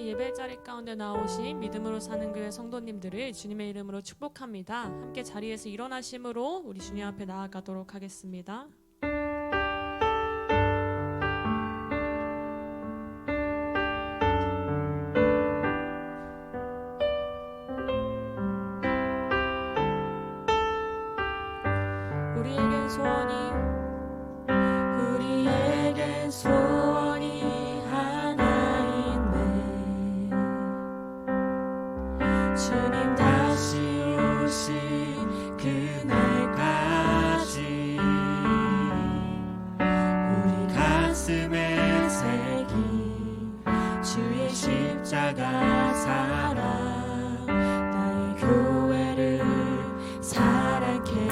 오늘 예배 자리 가운데 나오신 믿음으로 사는 교회 성도님들을 주님의 이름으로 축복합니다. 함께 자리에서 일어나심으로 우리 주님 앞에 나아가도록 하겠습니다. 우리에겐 소원이 하나 있네. 주님 다시 오신 그날까지 우리 가슴에 새긴 주의 십자가 사랑, 나의 교회를 사랑케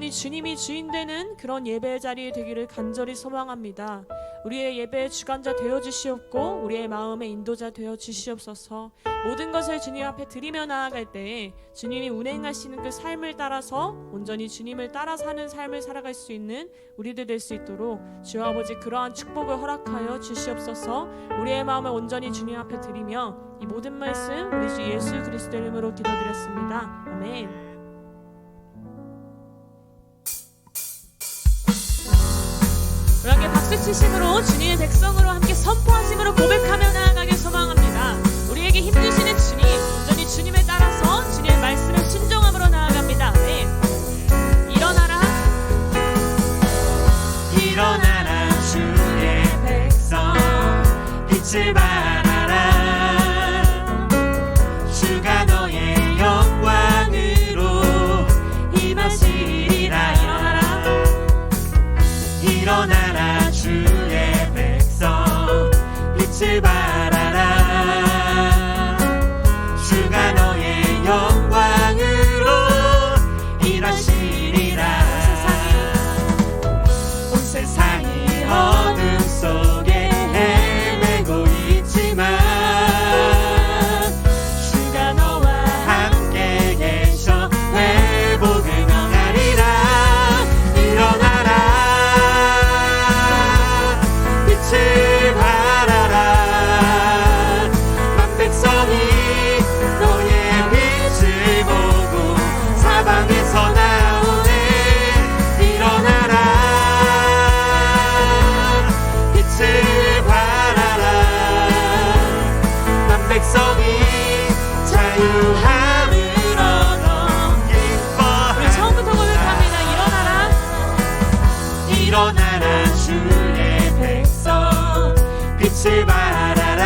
주님이 주인 되는 그런 예배의 자리에 되기를 간절히 소망합니다. 우리의 예배의 주관자 되어 주시옵고 우리의 마음의 인도자 되어 주시옵소서. 모든 것을 주님 앞에 드리며 나아갈 때에 주님이 운행하시는 그 삶을 따라서 온전히 주님을 따라 사는 삶을 살아갈 수 있는 우리들 될 수 있도록 주 아버지 그러한 축복을 허락하여 주시옵소서. 우리의 마음을 온전히 주님 앞에 드리며 이 모든 말씀 우리 주 예수 그리스도 이름으로 기도드렸습니다. 아멘. 함께 박수치심으로 주님의 백성으로 함께 선포하심으로 고백하며 나아가길 소망합니다. 우리에게 힘주시는 주님, 온전히 주님을 따라서 주님의 말씀에 순종함으로 나아갑니다. 네. 일어나라 일어나라 주의 백성 빛을 발하라. 주가 너의 영광으로 임하시리라. 일어나라 주의 백성 빛을 발하라. 주가 너의 영광으로 일하시리라. 온 세상이 어둠 속에 헤매고 있지만 주가 너와 함께 계셔 회복을 명하리라. 일어나라 빛을 발하라. 만 백성이 너의 빛을 보고 사방에서 나오네. 일어나라 빛을 발하라. 만 백성이 자유함을 얻어 기뻐하라. 우리 처음부터 고백합니다. 일어나라 일어나라 주의 백성 빛을 발하라.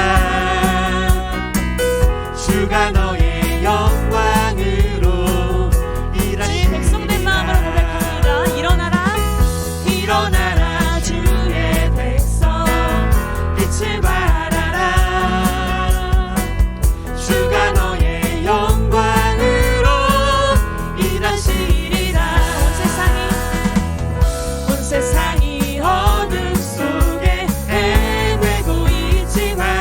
주가 너의 영광으로 주의 백성된 마음으로 고백합니다. 일어나라 일어나라 주의 백성 빛을 발하라. 주가 너의 영광으로 일하시리라. 온 세상이 어둠 속에 헤매고 있지만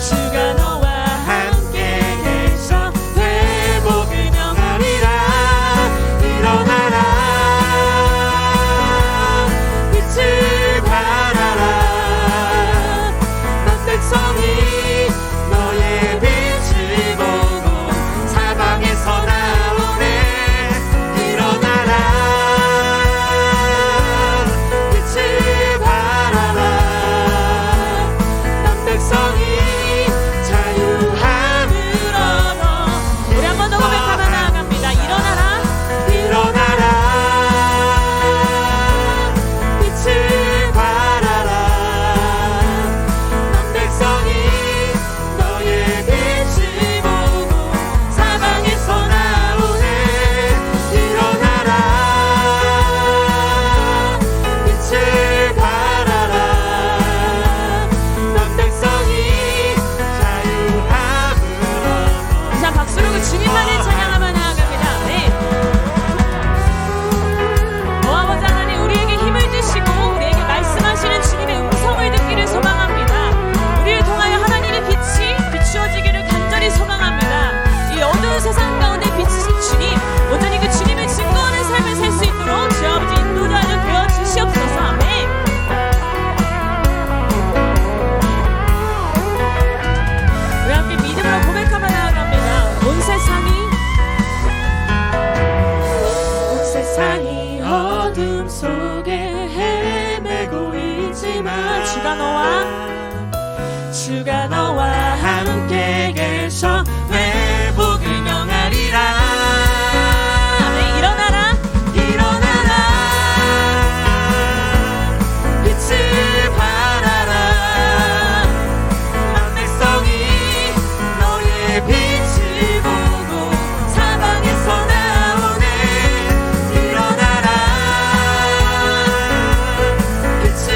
주가 너와 함께 계셔 회복을 명하리라. 일어나라 빛을 발하라. 난 백성이 너의 빛을 보고 사방에서 나오네. 일어나라 빛을 발하라. 난 백성이 자유함을 얻어. 우리 한 번 더 고백하며 나아갑니다. 일어나라 일어나라 빛을 발하라. 난 백성이 너의 빛을 보고 사방에서 나오네. 일어나라 빛을 발하라. 난 백성이 자유함을 얻어. 자, 박수로 그 주님만을 찬양하며 나아갑니다. 네. 아버지 하나님, 우리에게 힘을 주시고 우리에게 말씀하시는 주님의 음성을 듣기를 소망합니다. 우리를 통하여 하나님의 빛이 비추어지기를 간절히 소망합니다. 이 어두운 세상 가운데 비치신 주님, 온전히 그 주님을 증거하는 삶을 살 수 있도록 주 아버지 인도자여 되어 주시옵소서. 아멘. 우리 함께 믿음으로 고백하며 나아갑니다. 온 세상이 어둠 속에 헤매고 있지만 주가 너와 함께 계셔 회복을 명하리라. 아멘. 일어나라 일어나라 빛을 발하라. 난 백성이 너의 빛을 보고 사방에서 나오네. 일어나라 빛을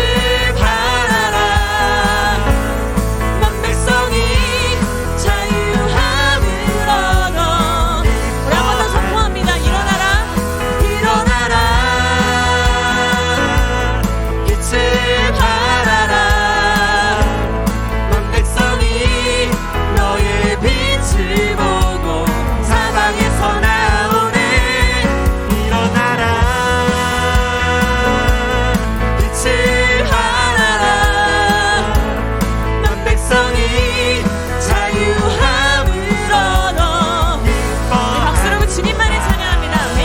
발하라. 난 백성이 자유함을 얻어. 우리 한 번 더 선포합니다. 일어나라 일어나라 빛을 발하라. 난 백성이 너의 빛을 보고 사방에서 나오네. 일어나라 빛을 발하라. 난 백성이 자유함을 얻어. 박수로 그 주님만을 찬양합니다. 아멘.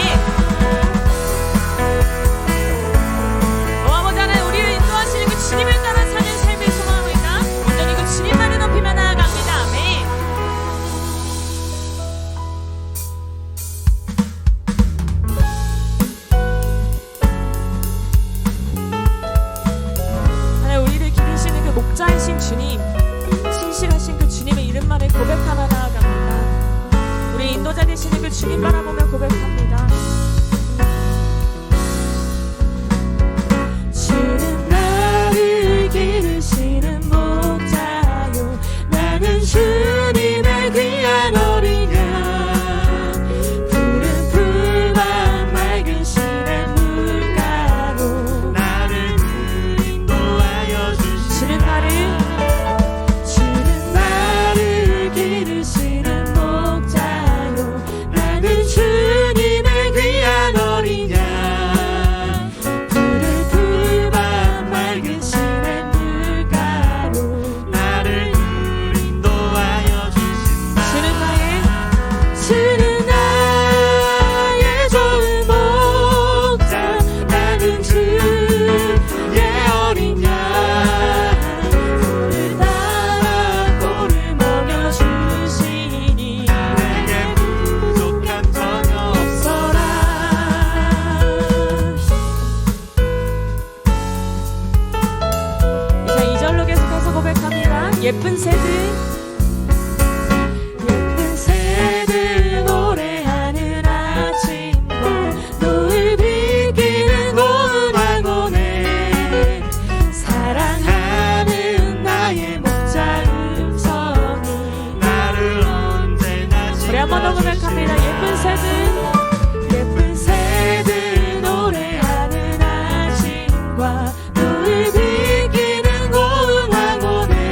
아버지 하나님, 우리를 인도하시는 그 주님을 따라 사는 삶을 소망합니다. 온전히 그 주님만을 높이며 나아갑니다. 아멘. 하나님, 우리를 기르시는 그 목자이신 주님, 신실하신 그 주님의 이름만을 고백하며 나아갑니다. 우리 인도자 되시는 그 주님 바라보며 고백합니다. 주는 나를 기르시는 목자요. 나는 주님의 귀한 어린 양. 푸른 풀과 맑은 시냇물가로 나를 인도하여 주시는 주는 나를 기르시는 목자요. 나는 주님의 귀한 예쁜 새들 노래하는 아침과 노을 비기는 고운 황혼에 사랑하는 나의 목자 음성이 나를 언제나 우리 한번 더 고백합니다. 예쁜 새들 노래하는 아침과 노을 비기는 고운 황혼에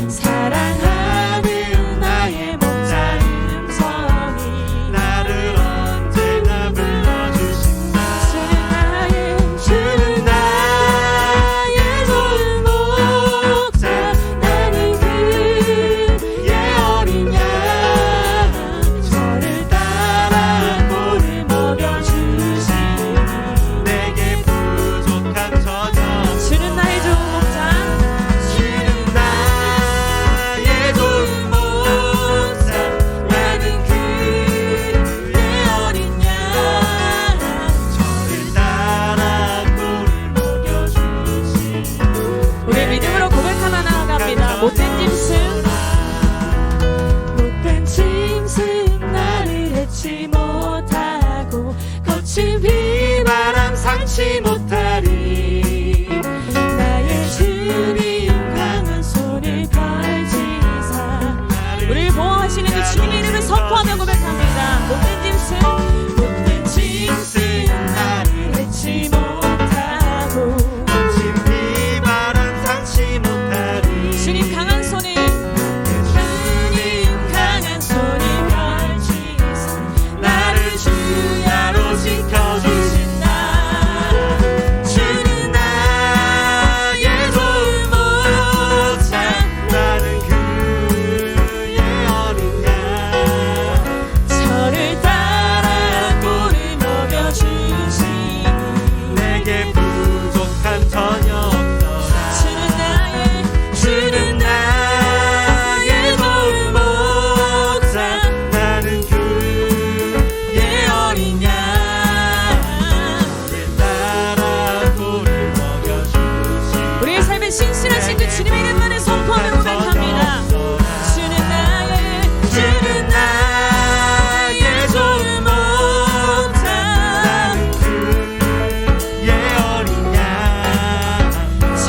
사랑하는 나의 목자 음성이 나를 언제나 불러주신다. 주는 나의 좋은 목자 나는 그의 어린 양 저를 따라 꼴을 먹여주시니 내게 부족한 저녁 주는 나의 좋은 목자 주는 나의 좋은 목자 나는 그의 어린 양 저를 따라 꼴을 먹여주시니 우리 믿음으로 고백하며 나아갑니다. 못된 짐승 나를 해치 못하고 거친 비바람 상치 못하리 나의 주님 강한 손을 걸치사 우리를 보호하시는 그 주님의 이름을 선포하며 고백합니다. 못된 짐승 나를 해치 못하고 거친 비바람 상치 못하리 주님 강한 손을 주님 강한 손을 걸치사 나를 주야로 지켜주신다. 주는 나의 좋은 목자 나는 그의 어린 양 저를 따라 꼴을 먹여주시니 내게 부족한 전혀 없더라. 주는 나의 좋은 목자 나는 그의 어린 양 저를 따라 꼴을 먹여주시니 우리의 삶의 신실하신 그 주님의 이름만을 선포하며 고백합니다. 주는 나의 좋은 목자 나는 그의 어린 양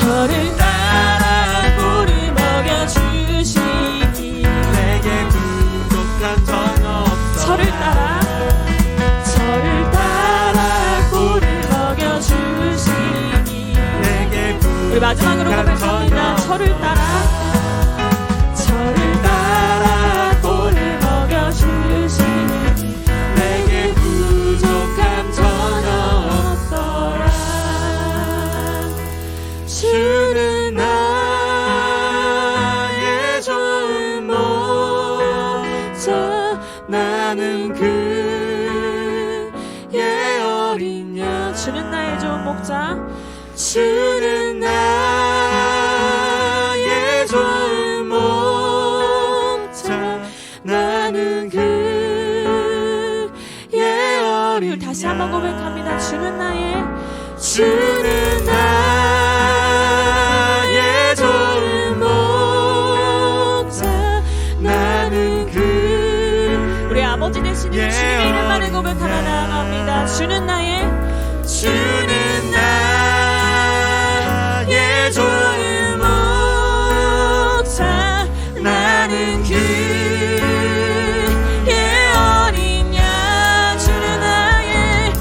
저를 따라 꼴을 먹여주시니 내게 부족한 전혀 없어 저를 따라 꼴을 먹여주시니 내게 우리 마지막으로 고백합니다. 저를 따라 꼴을 먹여주시니 내게 부족함 전혀 없더라. 주는 나의 좋은 목자 나는 그의 어린 양 주는 나의 좋은 목자 주는 나의 좋은 목자 나는 그의 어린 다시 한번 고백합니다. 주는 나의 좋은 목자 나는 우리 아버지 되시는 주님의 이름만을 고백하며 나아갑니다. 주는 나의 좋은 목자 나는 그의 어린 양 주는 나의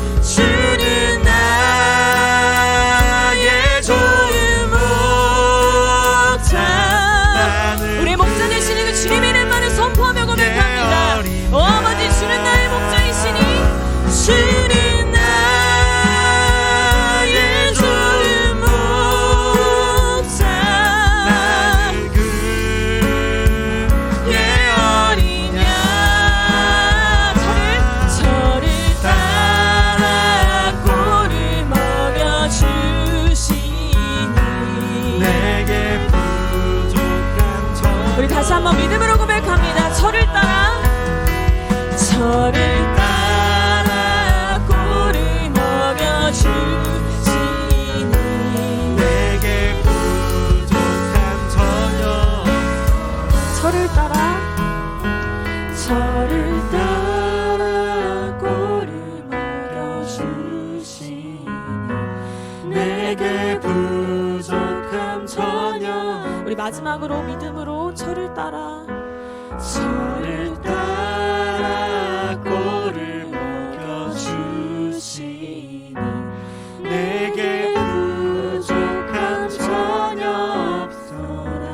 내게 부족함 전혀 우리 마지막으로 믿음으로 저를 따라 저를 따라 꼴을 먹여주시니 내게 부족함 전혀 없어라.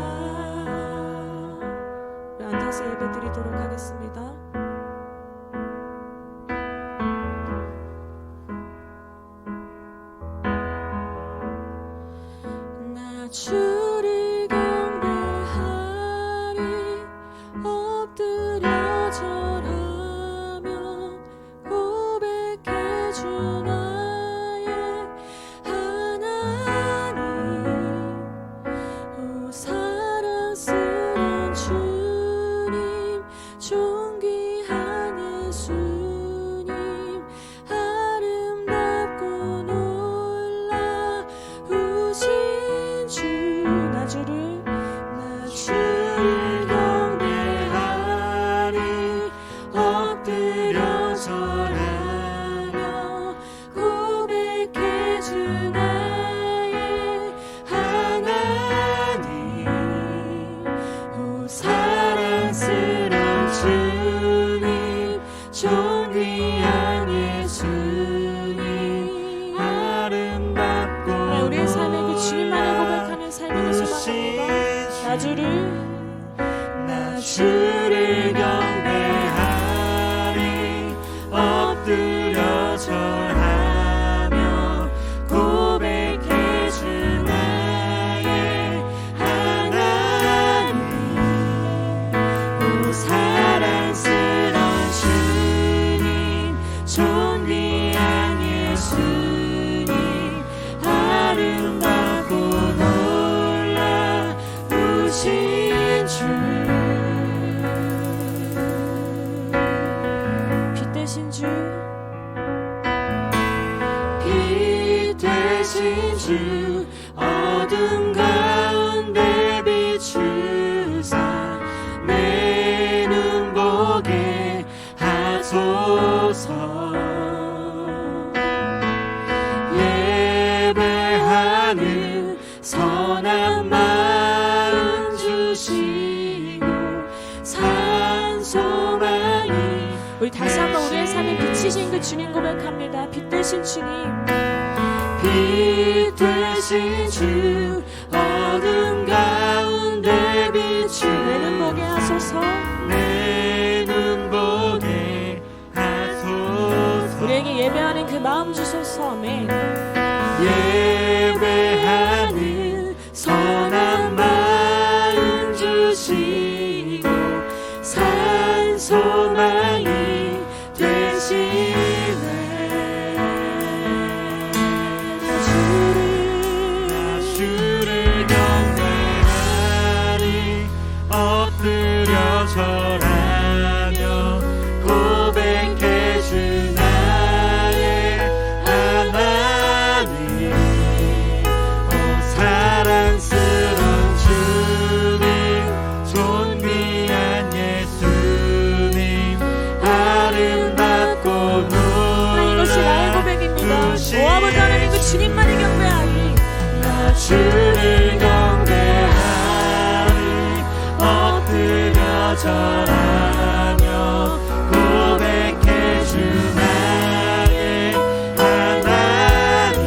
우리 앉아서 예배 드리도록 하겠습니다. 나 주를 경배하리 엎드려 절하며 고백해 주 나의 하나님 오 사랑스런 주님 존귀한 예수님 아름답고 놀라우신 주 나 주를 경배하리 엎드려 절하며 고백해 주 나의 하나님 오 사랑스런 주님 존귀한 예수님 아름답고 네, 우리의 삶에 그 주님만을 고백하는 삶을 소망합니다. 나 주를 경배하리 엎드려 절하며 고백해 주 나의 하나님 오 사랑스런 주님 존귀한 예수님 아름답고 놀라우신 주 빛 대신 주 빛 되신 주 어둠 가운데 비추사 내 눈 보게 하소서. 예배하는 선한 마음 주시고 산 소망이 우리 다시 한번 우리의 삶에 비치신 그 주님 고백합니다. 빛 대신 주님 빛 되신 주 어둠 가운데 비추 내 눈 보게 하소서. 내 눈 보게 하소서. 우리에게 예배하는 그 마음 주소서. 아멘. 예배하는 선한 마음 주시고 산 소망이 되시네. 주를 경배하리 엎드려 절하며 고백해 주 나의 하나님 오 사랑스런 주님 존귀한 예수님 아름답고 이것이 나의 고백입니다. 오 아버지 하나님 그 주님만을 경배하리. 나 주를 경배하리 엎드려 절하며 고백해 주 나의 하나님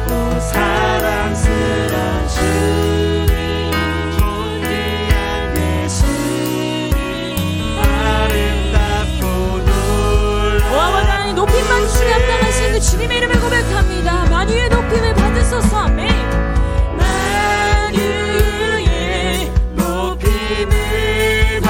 오 사랑스런 주님 존귀한 예수님 아름답고 오 아버지 하나님 높임만 주시게 합당하신 그 주님의 이름을 고백합니다. 만유의 높임을 받으소서. 아멘. 만유의 높임을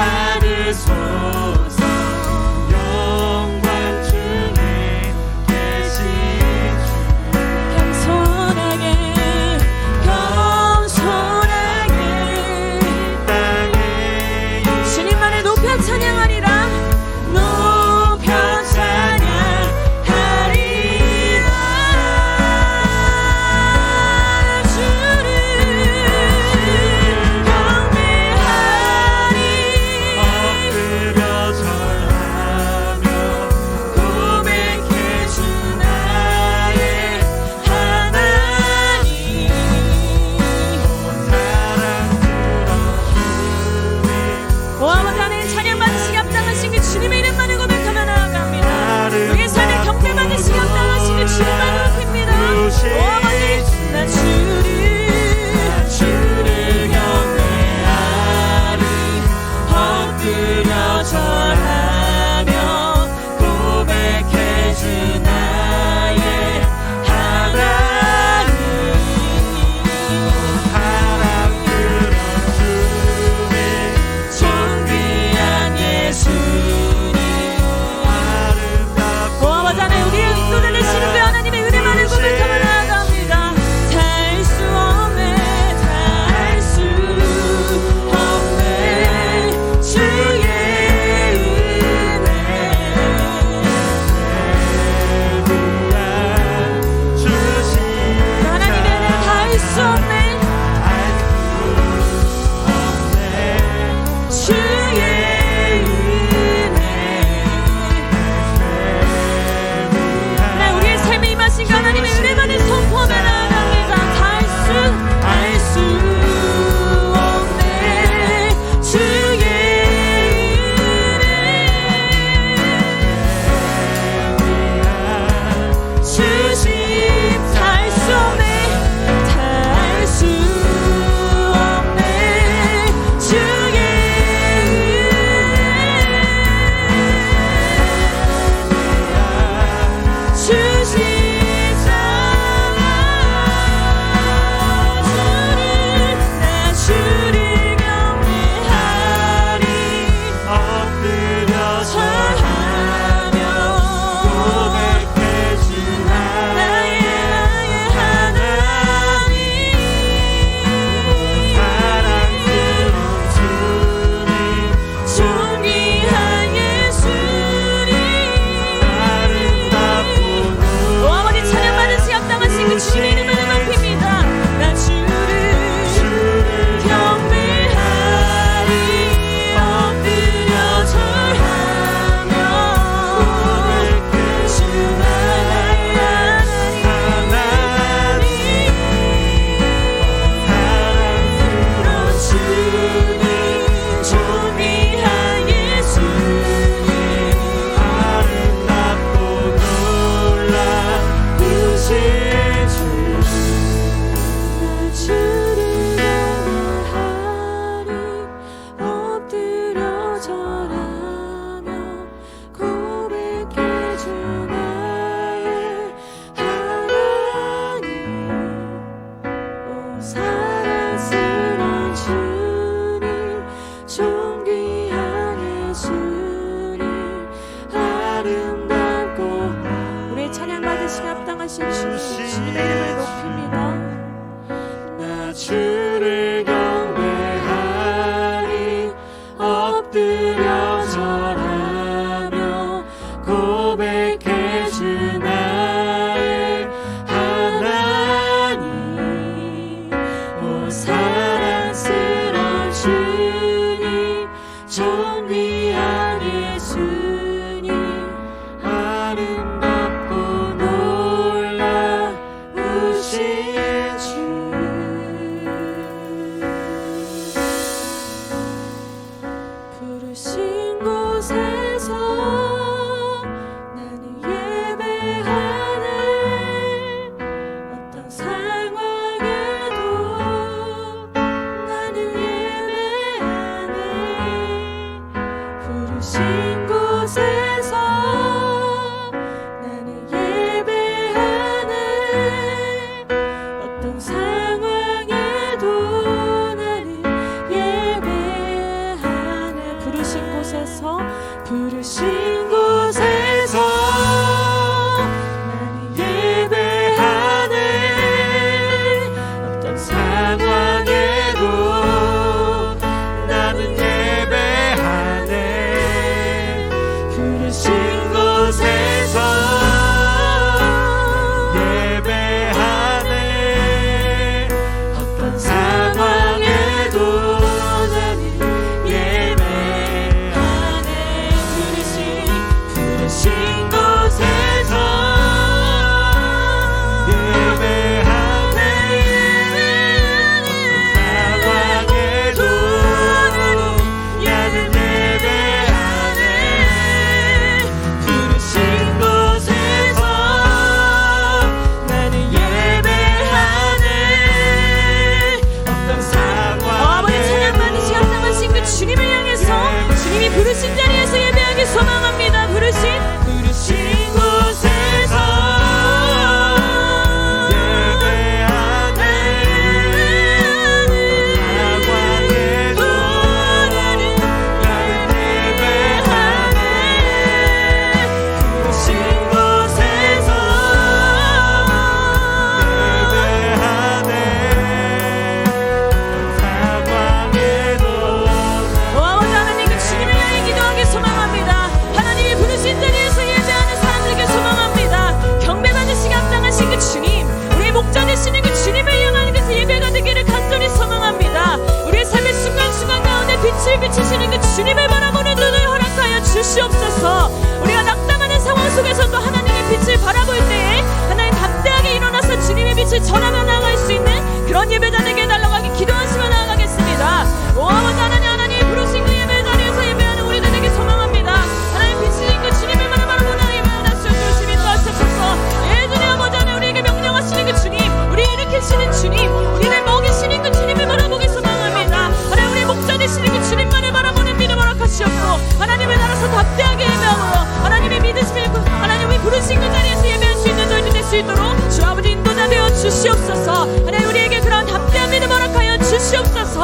되시는 그 주님을 향하는 그 예배가 되기를 간절히 소망합니다. 우리의 삶의 순간순간 가운데 빛을 비치시는 그 주님을 바라보는 눈을 허락하여 주시옵소서. 우리가 낙담하는 상황 속에서도 하나님의 빛을 바라볼 때에 하나님 담대하게 일어나서 주님의 빛을 전하며 나아갈 수 있는 그런 예배자 되게 해달라고 하기 기도하시며 나아가겠습니다. 오 아버지 하나님 부르신 그 예배 자리에서 예배하는 우리들에게 소망합니다. 하나님 빛이신 그 주님을 바라보는 예배를 다시 주시기 도와주소서. 예 주님 아버지 하나님 우리에게 명령하시는 그 주님, 우리 일으키시는 주님, 우리를 먹이시는 그 주님을 바라보기 소망합니다. 하나님 우리 목자 되시는 그 주님만을 바라보는 믿음 허락하시옵고 하나님을 따라서 담대하게 예배함으로 하나님의 믿으심을 하나님이 부르신 그 자리에서 예배할 수 있는 저희들 될 수 있도록 주 아버지 인도자 되어 주시옵소서. 하나님 우리에게 그런 담대한 믿음 허락하여 주시옵소서.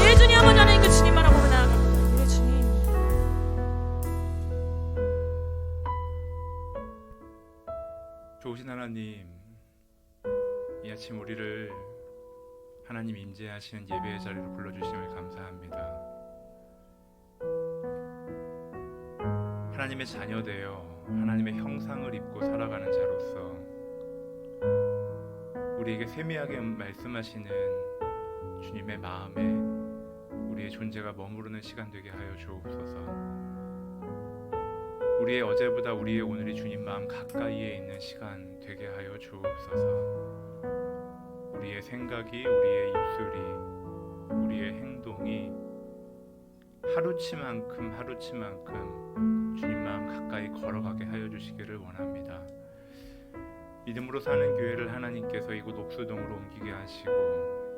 예 주님 아버지 하나님 그 주님 바라보며 나아갑니다. 예 주님. 좋으신 하나님, 이 아침 우리를 하나님 임재하시는 예배의 자리로 불러주심을 감사합니다. 하나님의 자녀 되어 하나님의 형상을 입고 살아가는 자로서 우리에게 세미하게 말씀하시는 주님의 마음에 우리의 존재가 머무르는 시간 되게 하여 주옵소서. 우리의 어제보다 우리의 오늘이 주님 마음 가까이에 있는 시간 되게 하여 주옵소서. 우리의 생각이, 우리의 입술이, 우리의 행동이 하루치만큼 주님 마음 가까이 걸어가게 하여 주시기를 원합니다. 믿음으로 사는 교회를 하나님께서 이곳 옥수동으로 옮기게 하시고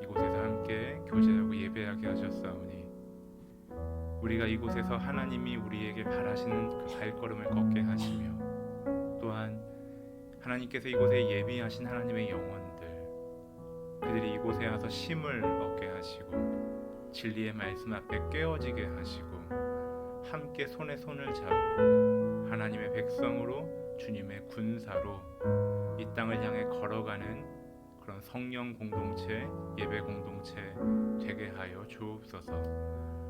이곳에서 함께 교제하고 예배하게 하셨사오니 우리가 이곳에서 하나님이 우리에게 바라시는 그 발걸음을 걷게 하시며 또한 하나님께서 이곳에 예비하신 하나님의 영혼들 그들이 이곳에 와서 쉼을 얻게 하시고 진리의 말씀 앞에 깨어지게 하시고 함께 손에 손을 잡고 하나님의 백성으로 주님의 군사로 이 땅을 향해 걸어가는 그런 성령 공동체, 예배 공동체 되게 하여 주옵소서.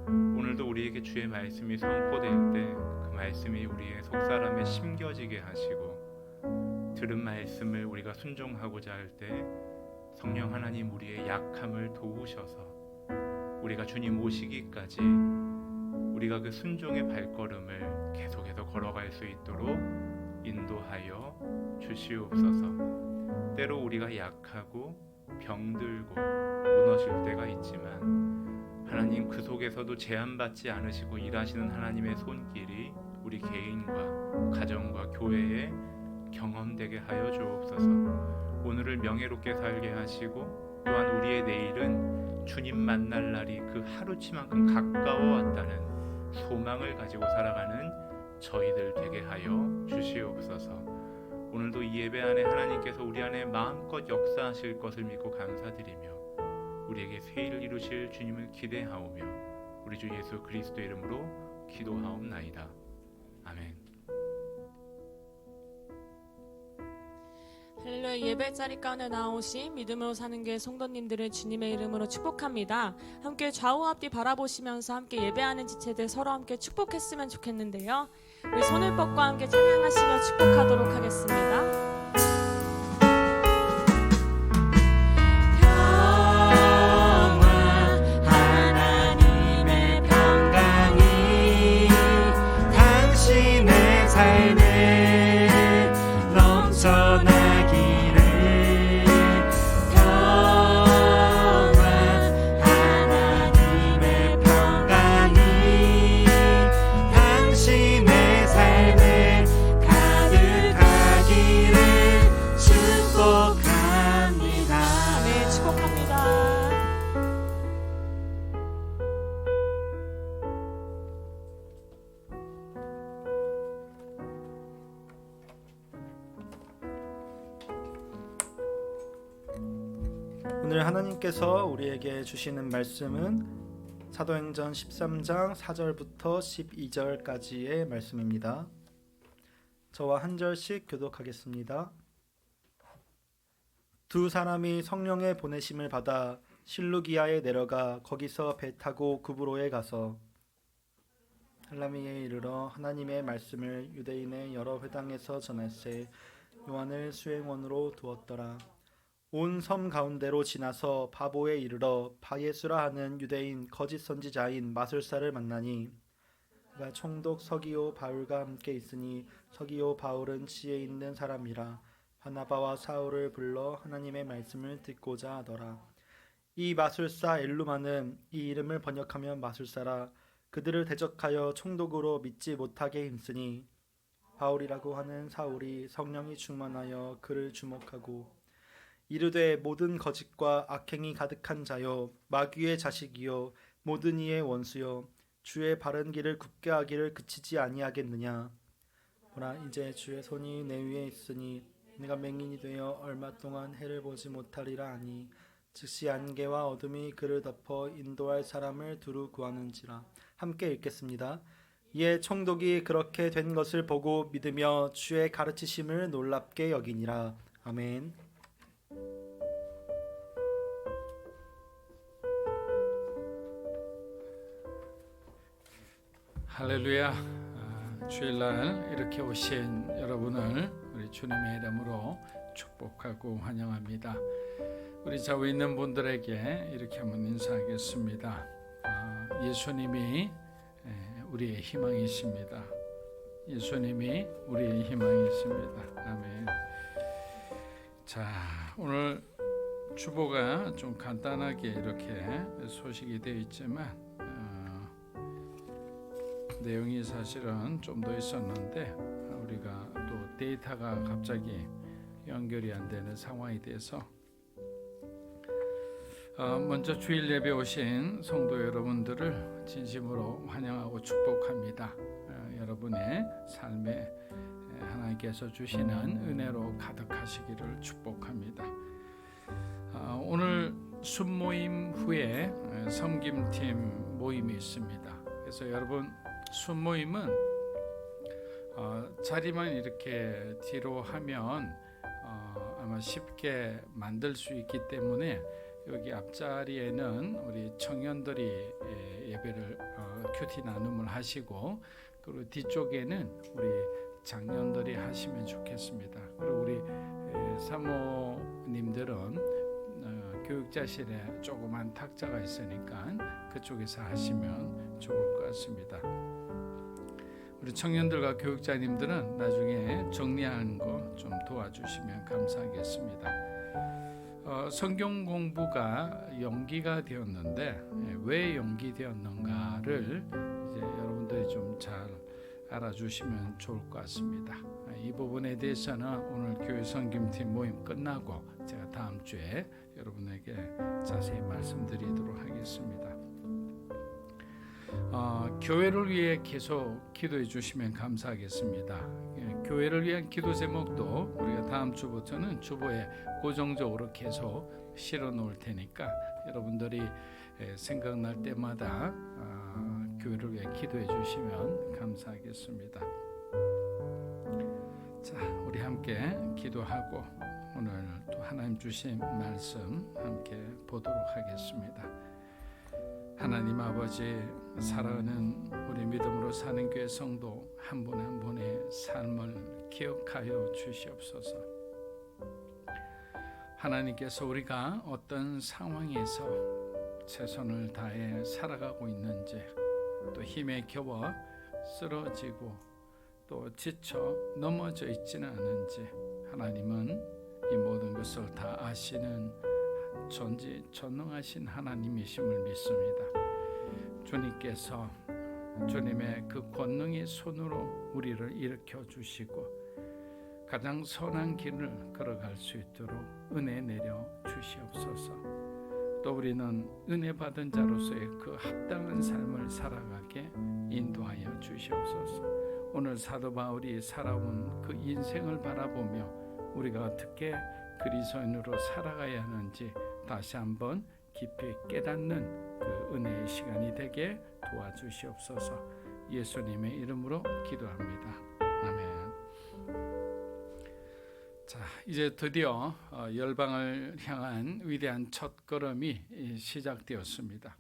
오늘도 우리에게 주의 말씀이 선포될 때 그 말씀이 우리의 속사람에 심겨지게 하시고 들은 말씀을 우리가 순종하고자 할 때 성령 하나님 우리의 약함을 도우셔서 우리가 주님 오시기까지 우리가 그 순종의 발걸음을 계속해서 걸어갈 수 있도록 인도하여 주시옵소서. 때로 우리가 약하고 병들고 무너질 때가 있지만 하나님 그 속에서도 제한받지 않으시고 일하시는 하나님의 손길이 우리 개인과 가정과 교회에 경험되게 하여 주옵소서. 오늘을 명예롭게 살게 하시고 또한 우리의 내일은 주님 만날 날이 그 하루치만큼 가까워왔다는 소망을 가지고 살아가는 저희들 되게 하여 주시옵소서. 오늘도 이 예배 안에 하나님께서 우리 안에 마음껏 역사하실 것을 믿고 감사드리며 우리에게 새 일을 이루실 주님을 기대하오며 우리 주 예수 그리스도의 이름으로 기도하옵나이다. 아멘. 할렐루야. 예배 자리 가운데 나오신 믿음으로 사는 게 성도님들을 주님의 이름으로 축복합니다. 함께 좌우 앞뒤 바라보시면서 함께 예배하는 지체들 서로 함께 축복했으면 좋겠는데요. 우리 손을 뻗고 함께 찬양하시며 축복하도록 하겠습니다. 오늘 하나님께서 우리에게 주시는 말씀은 사도행전 13장 4절부터 12절까지의 말씀입니다. 저와 한 절씩 교독하겠습니다. 두 사람이 성령의 보내심을 받아 실루기아에 내려가 거기서 배 타고 구브로에 가서 살라미에 이르러 하나님의 말씀을 유대인의 여러 회당에서 전할세 요한을 수행원으로 두었더라. 온 섬 가운데로 지나서 바보에 이르러 바예수라 하는 유대인 거짓 선지자인 마술사를 만나니 그가 총독 서기오 바울과 함께 있으니 서기오 바울은 지혜 있는 사람이라 바나바와 사울을 불러 하나님의 말씀을 듣고자 하더라. 이 마술사 엘루마는 이 이름을 번역하면 마술사라 그들을 대적하여 총독으로 믿지 못하게 힘쓰니 바울이라고 하는 사울이 성령이 충만하여 그를 주목하고 이르되 모든 거짓과 악행이 가득한 자요 마귀의 자식이요 모든 이의 원수요 주의 바른 길을 굳게 하기를 그치지 아니하겠느냐. 보라 이제 주의 손이 내 위에 있으니 내가 맹인이 되어 얼마 동안 해를 보지 못하리라 하니 즉시 안개와 어둠이 그를 덮어 인도할 사람을 두루 구하는지라. 함께 읽겠습니다. 이에 총독이 그렇게 된 것을 보고 믿으며 주의 가르치심을 놀랍게 여기니라. 아멘. 할렐루야. 주일날 이렇게 오신 여러분을 우리 주님의 이름으로 축복하고 환영합니다. 우리 좌우에 있는 분들에게 이렇게 한번 인사하겠습니다. 예수님이 우리의 희망이십니다. 예수님이 우리의 희망이십니다. 아멘. 자, 오늘 주보가 좀 간단하게 이렇게 소식이 되어 있지만 내용이 사실은 좀 더 있었는데 우리가 또 데이터가 갑자기 연결이 안 되는 상황이 돼서 먼저 주일 예배 오신 성도 여러분들을 진심으로 환영하고 축복합니다. 여러분의 삶에 하나님께서 주시는 은혜로 가득하시기를 축복합니다. 오늘 순모임 후에 섬김팀 모임이 있습니다. 그래서 여러분 순모임은 자리만 이렇게 뒤로 하면 아마 쉽게 만들 수 있기 때문에 여기 앞자리에는 우리 청년들이 예배를 큐티 나눔을 하시고 그리고 뒤쪽에는 우리 장년들이 하시면 좋겠습니다. 그리고 우리 사모님들은 교육자실에 조그만 탁자가 있으니까 그쪽에서 하시면 좋을 것 같습니다. 우리 청년들과 교육자님들은 나중에 정리하는 거 좀 도와주시면 감사하겠습니다. 성경 공부가 연기가 되었는데 왜 연기되었는가를 이제 여러분들이 좀 잘 알아주시면 좋을 것 같습니다. 이 부분에 대해서는 오늘 교회 섬김팀 모임 끝나고 제가 다음 주에 여러분에게 자세히 말씀드리도록 하겠습니다. 교회를 위해 계속 기도해 주시면 감사하겠습니다. 교회를 위한 기도 제목도 우리가 다음 주부터는 주보에 고정적으로 계속 실어 놓을 테니까 여러분들이 생각날 때마다 교회를 위해 기도해 주시면 감사하겠습니다. 자, 우리 함께 기도하고 오늘 또 하나님 주신 말씀 함께 보도록 하겠습니다. 하나님 아버지, 사랑하는 우리 믿음으로 사는 교회 성도 한 분 한 분의 삶을 기억하여 주시옵소서. 하나님께서 우리가 어떤 상황에서 최선을 다해 살아가고 있는지, 또 힘에 겨워 쓰러지고 또 지쳐 넘어져 있지는 않은지 하나님은 이 모든 것을 다 아시는 전지전능하신 하나님이심을 믿습니다. 주님께서 주님의 그 권능의 손으로 우리를 일으켜 주시고 가장 선한 길을 걸어갈 수 있도록 은혜 내려 주시옵소서. 또 우리는 은혜 받은 자로서의 그 합당한 삶을 살아가게 인도하여 주시옵소서. 오늘 사도 바울이 살아온 그 인생을 바라보며 우리가 어떻게 그리스도인으로 살아가야 하는지 다시 한번 깊이 깨닫는 그 은혜의 시간이 되게 도와주시옵소서. 예수님의 이름으로 기도합니다. 아멘. 자, 이제 드디어 열방을 향한 위대한 첫걸음이 시작되었습니다.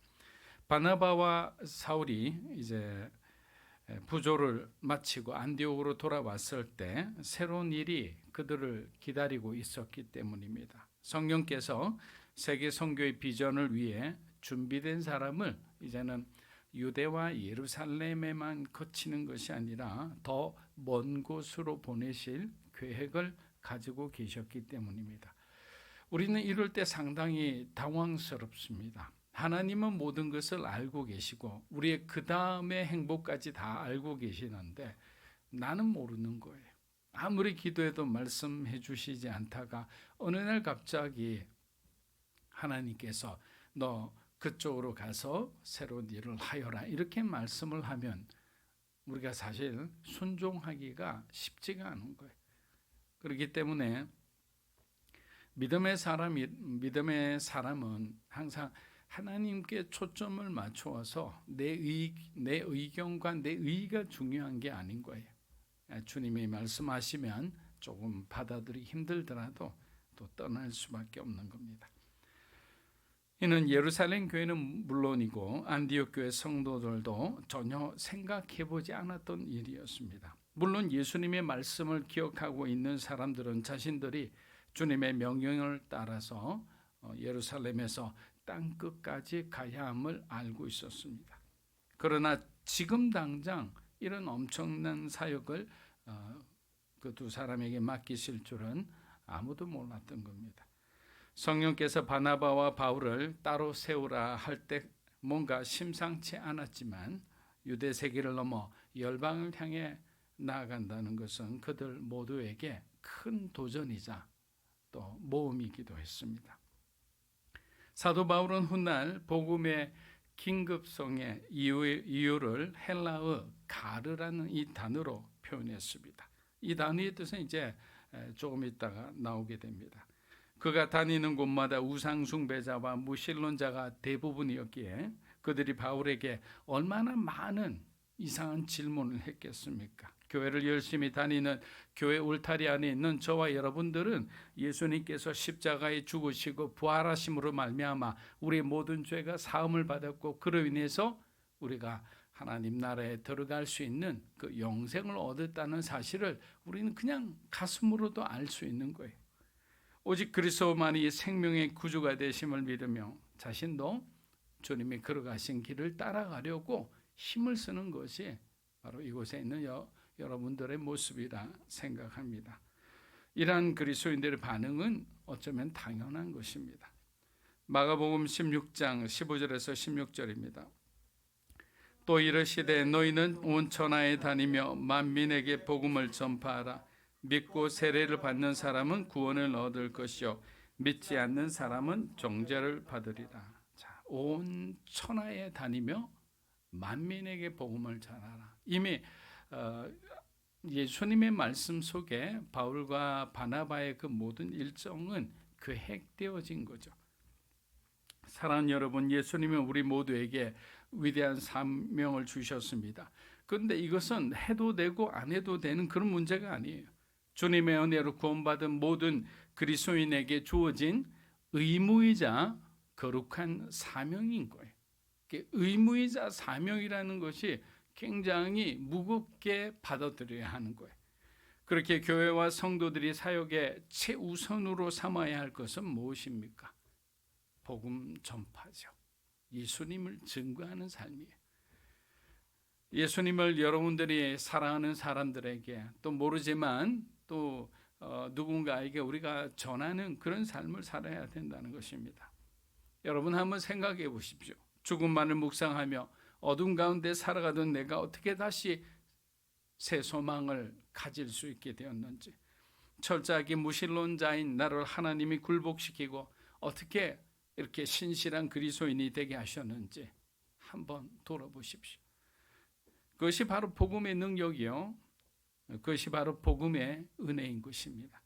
바나바와 사울이 이제 부조를 마치고 안디옥으로 돌아왔을 때 새로운 일이 그들을 기다리고 있었기 때문입니다. 성령께서 세계 선교의 비전을 위해 준비된 사람을 이제는 유대와 예루살렘에만 거치는 것이 아니라 더 먼 곳으로 보내실 계획을 가지고 계셨기 때문입니다. 우리는 이럴 때 상당히 당황스럽습니다. 하나님은 모든 것을 알고 계시고 우리의 그 다음의 행복까지 다 알고 계시는데 나는 모르는 거예요. 아무리 기도해도 말씀해 주시지 않다가 어느 날 갑자기 하나님께서 너 그쪽으로 가서 새로운 일을 하여라 이렇게 말씀을 하면 우리가 사실 순종하기가 쉽지가 않은 거예요. 그렇기 때문에 믿음의 사람은 항상 하나님께 초점을 맞추어서 내 의견과 내 의의가 중요한 게 아닌 거예요. 주님이 말씀하시면 조금 받아들이기 힘들더라도 또 떠날 수밖에 없는 겁니다. 이는 예루살렘 교회는 물론이고 안디옥 교회 성도들도 전혀 생각해보지 않았던 일이었습니다. 물론 예수님의 말씀을 기억하고 있는 사람들은 자신들이 주님의 명령을 따라서 예루살렘에서 땅끝까지 가야 함을 알고 있었습니다. 그러나 지금 당장 이런 엄청난 사역을 그 두 사람에게 맡기실 줄은 아무도 몰랐던 겁니다. 성령께서 바나바와 바울을 따로 세우라 할 때 뭔가 심상치 않았지만 유대 세계를 넘어 열방을 향해 나아간다는 것은 그들 모두에게 큰 도전이자 또 모험이기도 했습니다. 사도 바울은 훗날 복음의 긴급성의 이유를 헬라어 가르라는 이 단어로 표현했습니다. 이 단어의 뜻은 이제 조금 있다가 나오게 됩니다. 그가 다니는 곳마다 우상숭배자와 무신론자가 대부분이었기에 그들이 바울에게 얼마나 많은 이상한 질문을 했겠습니까? 교회를 열심히 다니는 교회 울타리 안에 있는 저와 여러분들은 예수님께서 십자가에 죽으시고 부활하심으로 말미암아 우리의 모든 죄가 사함을 받았고 그로 인해서 우리가 하나님 나라에 들어갈 수 있는 그 영생을 얻었다는 사실을 우리는 그냥 가슴으로도 알 수 있는 거예요. 오직 그리스도만이 생명의 구주가 되심을 믿으며 자신도 주님이 걸어가신 길을 따라가려고 힘을 쓰는 것이 바로 이곳에 있는 여러분들의 모습이라 생각합니다. 이러한 그리스도인들의 반응은 어쩌면 당연한 것입니다. 마가복음 16장 15절에서 16절입니다. 또 이르시되 너희는 온 천하에 다니며 만민에게 복음을 전파하라. 믿고 세례를 받는 사람은 구원을 얻을 것이요 믿지 않는 사람은 정죄를 받으리라. 자, 온 천하에 다니며 만민에게 복음을 전하라. 이미 예수님의 말씀 속에 바울과 바나바의 그 모든 일정은 계획되어진 거죠. 사랑하는 여러분, 예수님은 우리 모두에게 위대한 사명을 주셨습니다. 그런데 이것은 해도 되고 안 해도 되는 그런 문제가 아니에요. 주님의 은혜로 구원받은 모든 그리스도인에게 주어진 의무이자 거룩한 사명인 거예요. 의무이자 사명이라는 것이 굉장히 무겁게 받아들여야 하는 거예요. 그렇게 교회와 성도들이 사역의 최우선으로 삼아야 할 것은 무엇입니까? 복음 전파죠. 예수님을 증거하는 삶이에요. 예수님을 여러분들이 사랑하는 사람들에게 또 모르지만 또 누군가에게 우리가 전하는 그런 삶을 살아야 된다는 것입니다. 여러분 한번 생각해 보십시오. 죽음만을 묵상하며 어둠 가운데 살아가던 내가 어떻게 다시 새 소망을 가질 수 있게 되었는지, 철저하게 무신론자인 나를 하나님이 굴복시키고 어떻게 이렇게 신실한 그리스도인이 되게 하셨는지 한번 돌아보십시오. 그것이 바로 복음의 능력이요, 그것이 바로 복음의 은혜인 것입니다.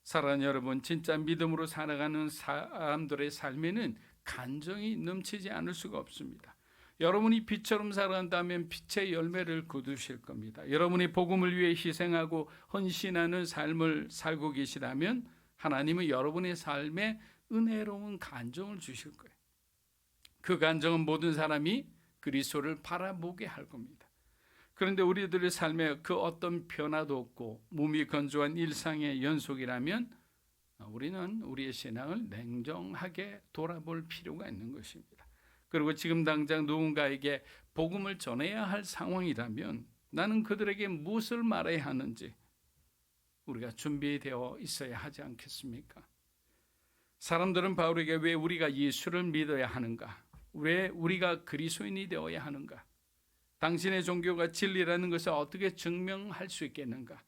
사랑하는 여러분, 진짜 믿음으로 살아가는 사람들의 삶에는 간정이 넘치지 않을 수가 없습니다. 여러분이 빛처럼 살아간다면 빛의 열매를 거두실 겁니다. 여러분이 복음을 위해 희생하고 헌신하는 삶을 살고 계시다면 하나님은 여러분의 삶에 은혜로운 간정을 주실 거예요. 그 간정은 모든 사람이 그리스도를 바라보게 할 겁니다. 그런데 우리들의 삶에 그 어떤 변화도 없고 몸이 건조한 일상의 연속이라면 우리는 우리의 신앙을 냉정하게 돌아볼 필요가 있는 것입니다. 그리고 지금 당장 누군가에게 복음을 전해야 할 상황이라면 나는 그들에게 무엇을 말해야 하는지 우리가 준비되어 있어야 하지 않겠습니까? 사람들은 바울에게 왜 우리가 예수를 믿어야 하는가? 왜 우리가 그리스도인이 되어야 하는가? 당신의 종교가 진리라는 것을 어떻게 증명할 수 있겠는가?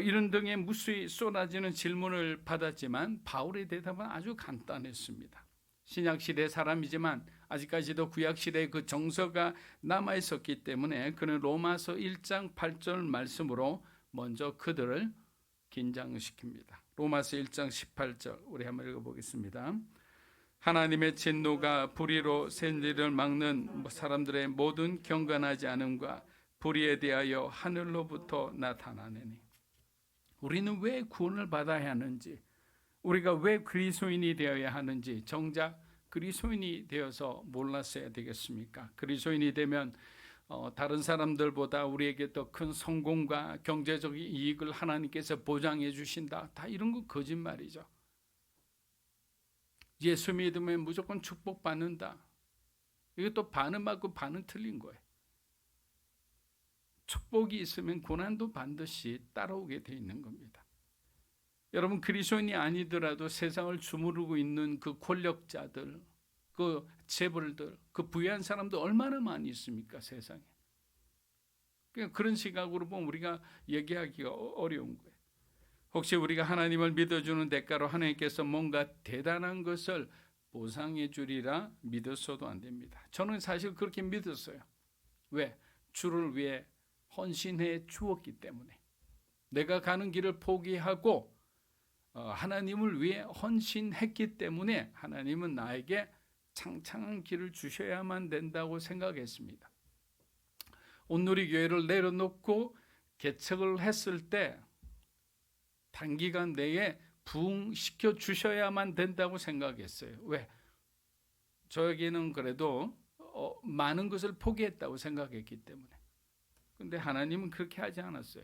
이런 등의 무수히 쏟아지는 질문을 받았지만 바울의 대답은 아주 간단했습니다. 신약시대 사람이지만 아직까지도 구약시대의 그 정서가 남아있었기 때문에 그는 로마서 1장 8절 말씀으로 먼저 그들을 긴장시킵니다. 로마서 1장 18절 우리 한번 읽어보겠습니다. 하나님의 진노가 불의로 생리를 막는 사람들의 모든 경건하지 않음과 불의에 대하여 하늘로부터 나타나느니. 우리는 왜 구원을 받아야 하는지, 우리가 왜 그리스도인이 되어야 하는지 정작 그리스도인이 되어서 몰랐어야 되겠습니까? 그리스도인이 되면 다른 사람들보다 우리에게 더 큰 성공과 경제적인 이익을 하나님께서 보장해 주신다. 다 이런 거 거짓말이죠. 예수 믿으면 무조건 축복받는다. 이것도 반은 맞고 반은 틀린 거예요. 축복이 있으면 고난도 반드시 따라오게 돼 있는 겁니다. 여러분, 그리스도인이 아니더라도 세상을 주무르고 있는 그 권력자들, 그 재벌들, 그 부유한 사람들 얼마나 많이 있습니까, 세상에. 그런 시각으로 보면 우리가 얘기하기가 어려운 거예요. 혹시 우리가 하나님을 믿어주는 대가로 하나님께서 뭔가 대단한 것을 보상해 주리라 믿었어도 안 됩니다. 저는 사실 그렇게 믿었어요. 왜? 주를 위해 헌신해 주었기 때문에. 내가 가는 길을 포기하고 하나님을 위해 헌신했기 때문에 하나님은 나에게 창창한 길을 주셔야만 된다고 생각했습니다. 온누리교회를 내려놓고 개척을 했을 때 단기간 내에 부흥시켜 주셔야만 된다고 생각했어요. 왜? 저에게는 그래도 많은 것을 포기했다고 생각했기 때문에. 근데 하나님은 그렇게 하지 않았어요.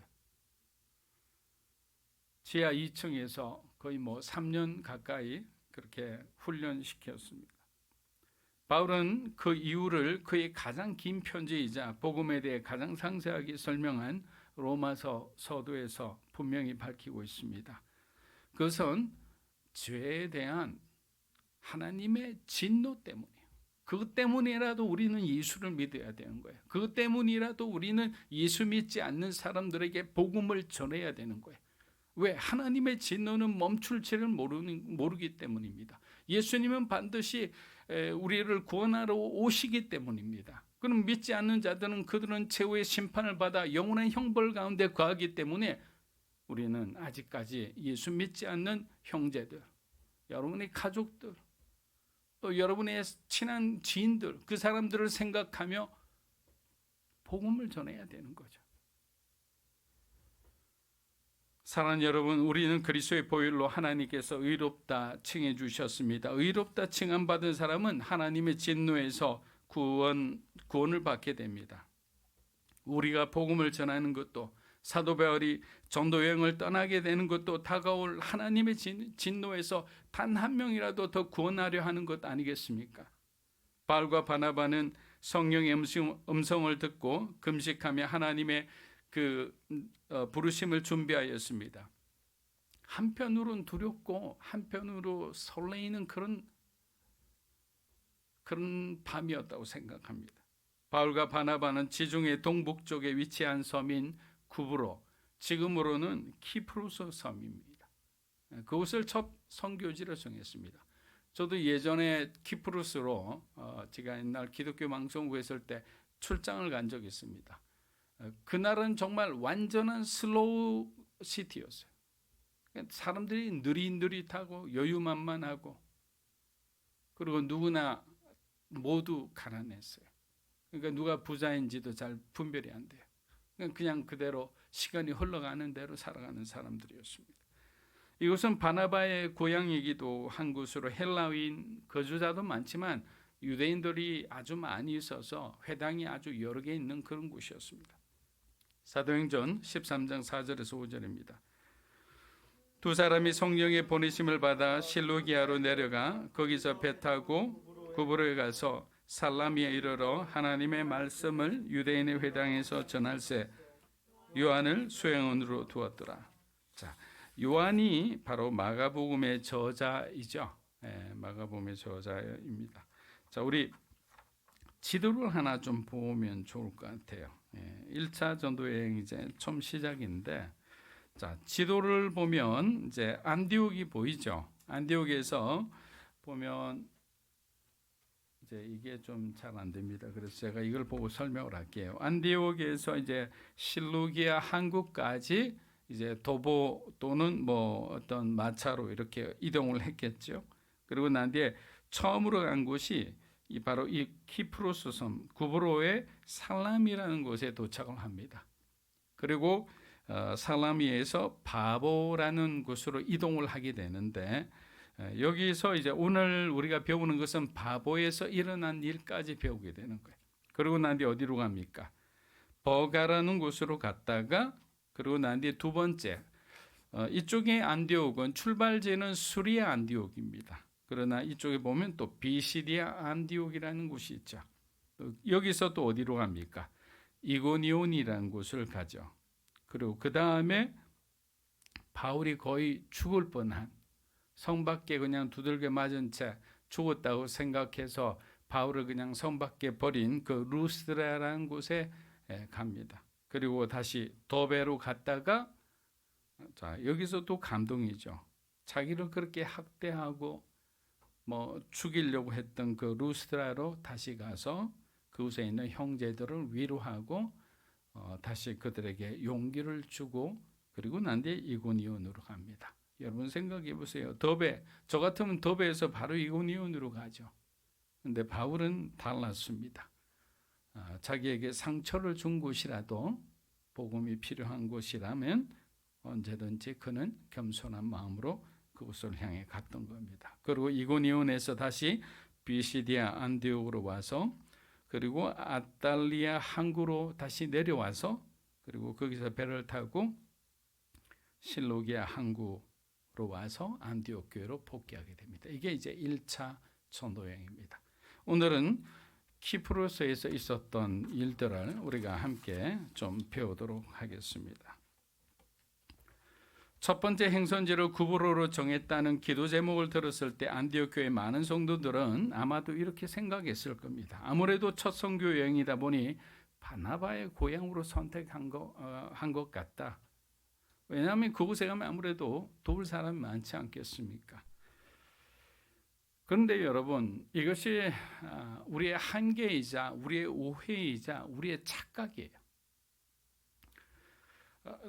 지하 2층에서 거의 3년 가까이 그렇게 훈련시켰습니다. 바울은 그 이유를 그의 가장 긴 편지이자 복음에 대해 가장 상세하게 설명한 로마서 서두에서 분명히 밝히고 있습니다. 그것은 죄에 대한 하나님의 진노 때문이에요. 그것 때문이라도 우리는 예수를 믿어야 되는 거예요. 그것 때문이라도 우리는 예수 믿지 않는 사람들에게 복음을 전해야 되는 거예요. 왜? 하나님의 진노는 멈출 줄을 모르기 때문입니다. 예수님은 반드시 우리를 구원하러 오시기 때문입니다. 그럼 믿지 않는 자들은 그들은 최후의 심판을 받아 영원한 형벌 가운데 거하기 때문에 우리는 아직까지 예수 믿지 않는 형제들, 여러분의 가족들, 또 여러분의 친한 지인들, 그 사람들을 생각하며 복음을 전해야 되는 거죠. 사랑하는 여러분, 우리는 그리스도의 보혈로 하나님께서 의롭다 칭해 주셨습니다. 의롭다 칭함받은 사람은 하나님의 진노에서 구원을 받게 됩니다. 우리가 복음을 전하는 것도, 사도 바울이 전도 여행을 떠나게 되는 것도 다가올 하나님의 진노에서 단 한 명이라도 더 구원하려 하는 것 아니겠습니까? 바울과 바나바는 성령의 음성을 듣고 금식하며 하나님의 부르심을 준비하였습니다. 한편으로는 두렵고 한편으로 설레이는 그런 밤이었다고 생각합니다. 바울과 바나바는 지중해 동북쪽에 위치한 섬인 구브로, 지금으로는 키프로스 섬입니다. 그곳을 첫 선교지로 정했습니다. 저도 예전에 키프로스로 제가 옛날 기독교 방송국에 있을 때 출장을 간 적이 있습니다. 그날은 정말 완전한 슬로우 시티였어요. 사람들이 느릿느릿하고 여유만만하고, 그리고 누구나 모두 가난했어요. 그러니까 누가 부자인지도 잘 분별이 안 돼요. 그냥 그대로 시간이 흘러가는 대로 살아가는 사람들이었습니다. 이곳은 바나바의 고향이기도 한 곳으로 헬라인 거주자도 많지만 유대인들이 아주 많이 있어서 회당이 아주 여러 개 있는 그런 곳이었습니다. 사도행전 13장 4절에서 5절입니다. 두 사람이 성령의 보내심을 받아 실루기아로 내려가 거기서 배 타고 구브로에 가서 살라미에 이르러 하나님의 말씀을 유대인의 회당에서 전할세 요한을 수행원으로 두었더라. 자, 요한이 바로 마가복음의 저자이죠. 마가복음의 저자입니다. 자, 우리 지도를 하나 좀 보면 좋을 것 같아요. 1차 전도 여행 이제 처음 시작인데, 자, 지도를 보면 이제 안디옥이 보이죠. 안디옥에서 보면 이제 이게 좀 잘 안 됩니다. 그래서 제가 이걸 보고 설명을 할게요. 안디옥에서 이제 실루기아 항구까지 이제 도보 또는 뭐 어떤 마차로 이렇게 이동을 했겠죠. 그리고 난 뒤에 처음으로 간 곳이 바로 이 키프로스 섬 구브로의 살라미라는 곳에 도착을 합니다. 그리고 살라미에서 바보라는 곳으로 이동을 하게 되는데, 여기서 이제 오늘 우리가 배우는 것은 바보에서 일어난 일까지 배우게 되는 거예요. 그리고 난 뒤 어디로 갑니까? 버가라는 곳으로 갔다가, 그리고 난 뒤 두 번째, 이쪽의 안디옥은 출발지는 수리아 안디옥입니다. 그러나 이쪽에 보면 또 비시디아 안디옥이라는 곳이 있죠. 여기서 또 어디로 갑니까? 이고니온이라는 곳을 가죠. 그리고 그 다음에 바울이 거의 죽을 뻔한, 성 밖에 그냥 두들겨 맞은 채 죽었다고 생각해서 바울을 그냥 성 밖에 버린 그 루스드라라는 곳에 갑니다. 그리고 다시 더베로 갔다가, 자, 여기서 또 감동이죠. 자기를 그렇게 학대하고 뭐 죽이려고 했던 그 루스드라로 다시 가서 그곳에 있는 형제들을 위로하고 다시 그들에게 용기를 주고, 그리고 난 뒤에 이고니온으로 갑니다. 여러분 생각해 보세요. 더베, 저 같으면 더베에서 바로 이고니온으로 가죠. 근데 바울은 달랐습니다. 자기에게 상처를 준 곳이라도 복음이 필요한 곳이라면 언제든지 그는 겸손한 마음으로 그곳을 향해 갔던 겁니다. 그리고 이고니온에서 다시 비시디아 안디옥으로 와서, 그리고 아탈리아 항구로 다시 내려와서, 그리고 거기서 배를 타고 실루기아 항구로 와서 안디옥 교회로 복귀하게 됩니다. 이게 이제 1차 전도 여행입니다. 오늘은 키프로스에서 있었던 일들을 우리가 함께 좀 배우도록 하겠습니다. 첫 번째 행선지를 구브로로 정했다는 기도 제목을 들었을 때 안디옥 교회 많은 성도들은 아마도 이렇게 생각했을 겁니다. 아무래도 첫 선교 여행이다 보니 바나바의 고향으로 선택한 것 같다. 왜냐하면 그곳에 가면 아무래도 도울 사람이 많지 않겠습니까? 그런데 여러분, 이것이 우리의 한계이자 우리의 오해이자 우리의 착각이에요.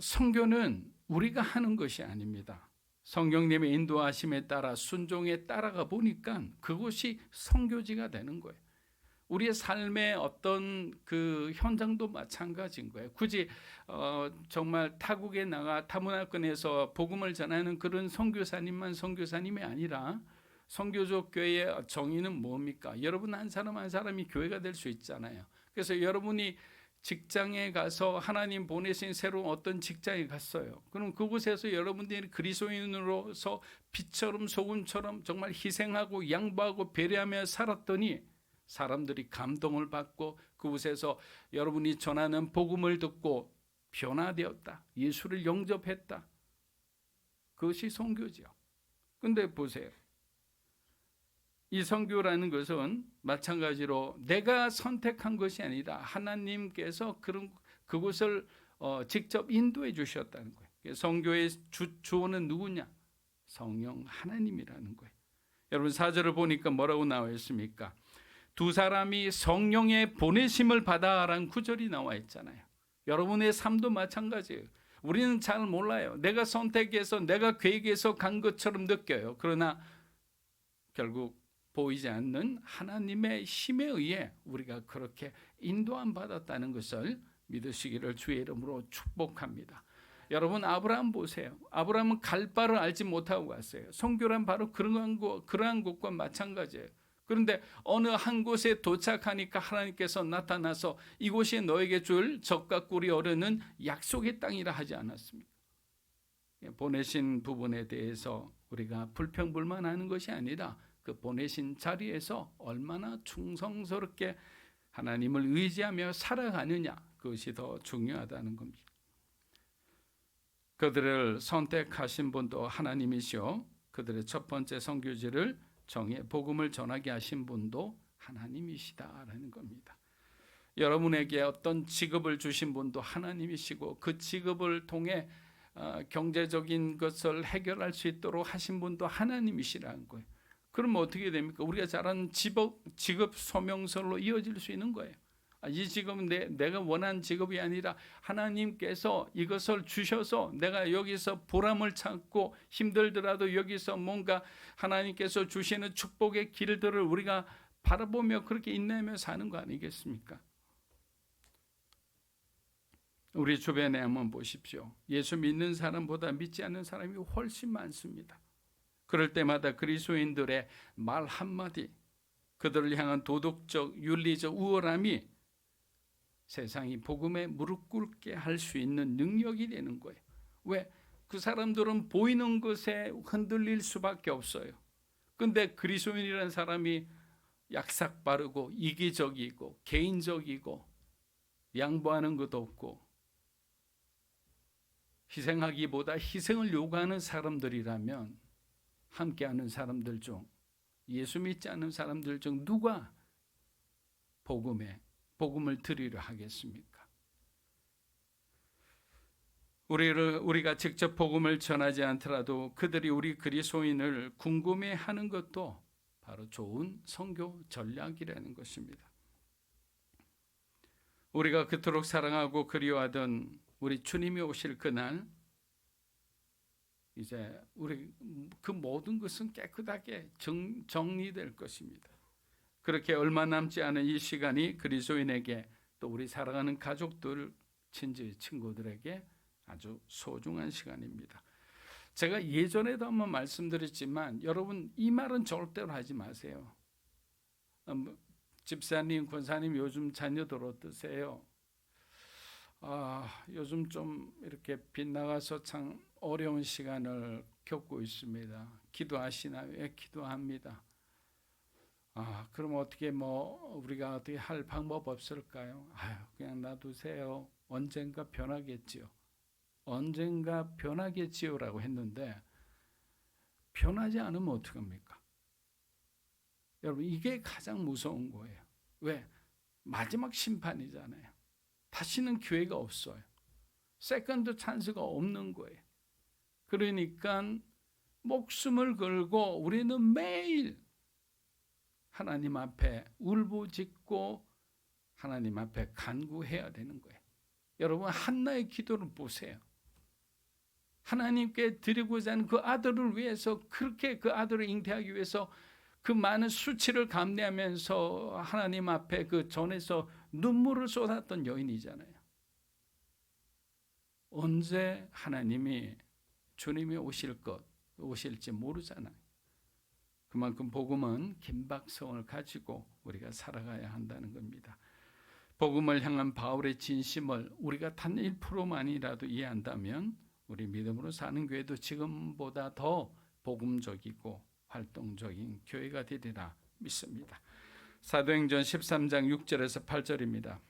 선교는 우리가 하는 것이 아닙니다. 성령님의 인도하심에 따라 순종에 따라가 보니까 그것이 선교지가 되는 거예요. 우리의 삶의 어떤 그 현장도 마찬가지인 거예요. 굳이 정말 타국에 나가 타문화권에서 복음을 전하는 그런 선교사님만 선교사님이 아니라, 선교적 교회의 정의는 뭡니까? 여러분 한 사람 한 사람이 교회가 될 수 있잖아요. 그래서 여러분이 직장에 가서 하나님 보내신 새로운 어떤 직장에 갔어요. 그럼 그곳에서 여러분들이 그리스도인으로서 빛처럼 소금처럼 정말 희생하고 양보하고 배려하며 살았더니 사람들이 감동을 받고 그곳에서 여러분이 전하는 복음을 듣고 변화되었다. 예수를 영접했다. 그것이 선교죠. 근데 보세요. 이 선교라는 것은 마찬가지로 내가 선택한 것이 아니라 하나님께서 그곳을 직접 인도해 주셨다는 거예요. 선교의 주어는 누구냐? 성령 하나님이라는 거예요. 여러분 4절을 보니까 뭐라고 나와 있습니까? 두 사람이 성령의 보내심을 받아라는 구절이 나와 있잖아요. 여러분의 삶도 마찬가지예요. 우리는 잘 몰라요. 내가 선택해서 내가 계획해서 간 것처럼 느껴요. 그러나 결국 보이지 않는 하나님의 힘에 의해 우리가 그렇게 인도함 받았다는 것을 믿으시기를 주의 이름으로 축복합니다. 여러분 아브라함 보세요. 아브라함은 갈 바를 알지 못하고 갔어요. 선교란 바로 그러한 곳과 마찬가지예요. 그런데 어느 한 곳에 도착하니까 하나님께서 나타나서 이곳이 너에게 줄 적과 꿀이 어르는 약속의 땅이라 하지 않았습니까? 보내신 부분에 대해서 우리가 불평불만하는 것이 아니라 그 보내신 자리에서 얼마나 충성스럽게 하나님을 의지하며 살아가느냐, 그것이 더 중요하다는 겁니다. 그들을 선택하신 분도 하나님이시오. 그들의 첫 번째 선교지를 정예 복음을 전하게 하신 분도 하나님이시다라는 겁니다. 여러분에게 어떤 직업을 주신 분도 하나님이시고 그 직업을 통해 경제적인 것을 해결할 수 있도록 하신 분도 하나님이시라는 거예요. 그러면 어떻게 됩니까? 우리가 잘하는 직업 소명설로 이어질 수 있는 거예요. 이 직업은 내가 원하는 직업이 아니라 하나님께서 이것을 주셔서 내가 여기서 보람을 찾고 힘들더라도 여기서 뭔가 하나님께서 주시는 축복의 길들을 우리가 바라보며 그렇게 인내하며 사는 거 아니겠습니까? 우리 주변에 한번 보십시오. 예수 믿는 사람보다 믿지 않는 사람이 훨씬 많습니다. 그럴 때마다 그리스도인들의 말 한마디, 그들을 향한 도덕적, 윤리적 우월함이 세상이 복음에 무릎 꿇게 할 수 있는 능력이 되는 거예요. 왜? 그 사람들은 보이는 것에 흔들릴 수밖에 없어요. 근데 그리스도인이라는 사람이 약삭빠르고 이기적이고 개인적이고 양보하는 것도 없고 희생하기보다 희생을 요구하는 사람들이라면 함께하는 사람들 중, 예수 믿지 않는 사람들 중 누가 복음을 드리려 하겠습니까? 우리가 직접 복음을 전하지 않더라도 그들이 우리 그리스도인을 궁금해하는 것도 바로 좋은 선교 전략이라는 것입니다. 우리가 그토록 사랑하고 그리워하던 우리 주님이 오실 그날, 이제 우리 그 모든 것은 깨끗하게 정리될 것입니다. 그렇게 얼마 남지 않은 이 시간이 그리스도인에게 또 우리 사랑하는 가족들, 친구들에게 아주 소중한 시간입니다. 제가 예전에도 한번 말씀드렸지만 여러분 이 말은 절대로 하지 마세요. 집사님, 권사님 요즘 자녀들 어떠세요? 요즘 좀 이렇게 빗나가서 참 어려운 시간을 겪고 있습니다. 기도하시나요? 예, 기도합니다. 그럼 어떻게 우리가 어떻게 할 방법 없을까요? 그냥 놔두세요. 언젠가 변하겠지요. 언젠가 변하겠지요라고 했는데 변하지 않으면 어떡합니까? 여러분 이게 가장 무서운 거예요. 왜? 마지막 심판이잖아요. 다시는 기회가 없어요. 세컨드 찬스가 없는 거예요. 그러니까 목숨을 걸고 우리는 매일 하나님 앞에 울부짖고 하나님 앞에 간구해야 되는 거예요. 여러분 한나의 기도를 보세요. 하나님께 드리고자 하는 그 아들을 위해서 그렇게 그 아들을 잉태하기 위해서 그 많은 수치를 감내하면서 하나님 앞에 그 전에서 눈물을 쏟았던 여인이잖아요. 언제 주님이 오실지 모르잖아요. 그만큼 복음은 긴박성을 가지고 우리가 살아가야 한다는 겁니다. 복음을 향한 바울의 진심을 우리가 단 1%만이라도 이해한다면 우리 믿음으로 사는 교회도 지금보다 더 복음적이고 활동적인 교회가 되리라 믿습니다. 사도행전 13장 6절에서 8절입니다.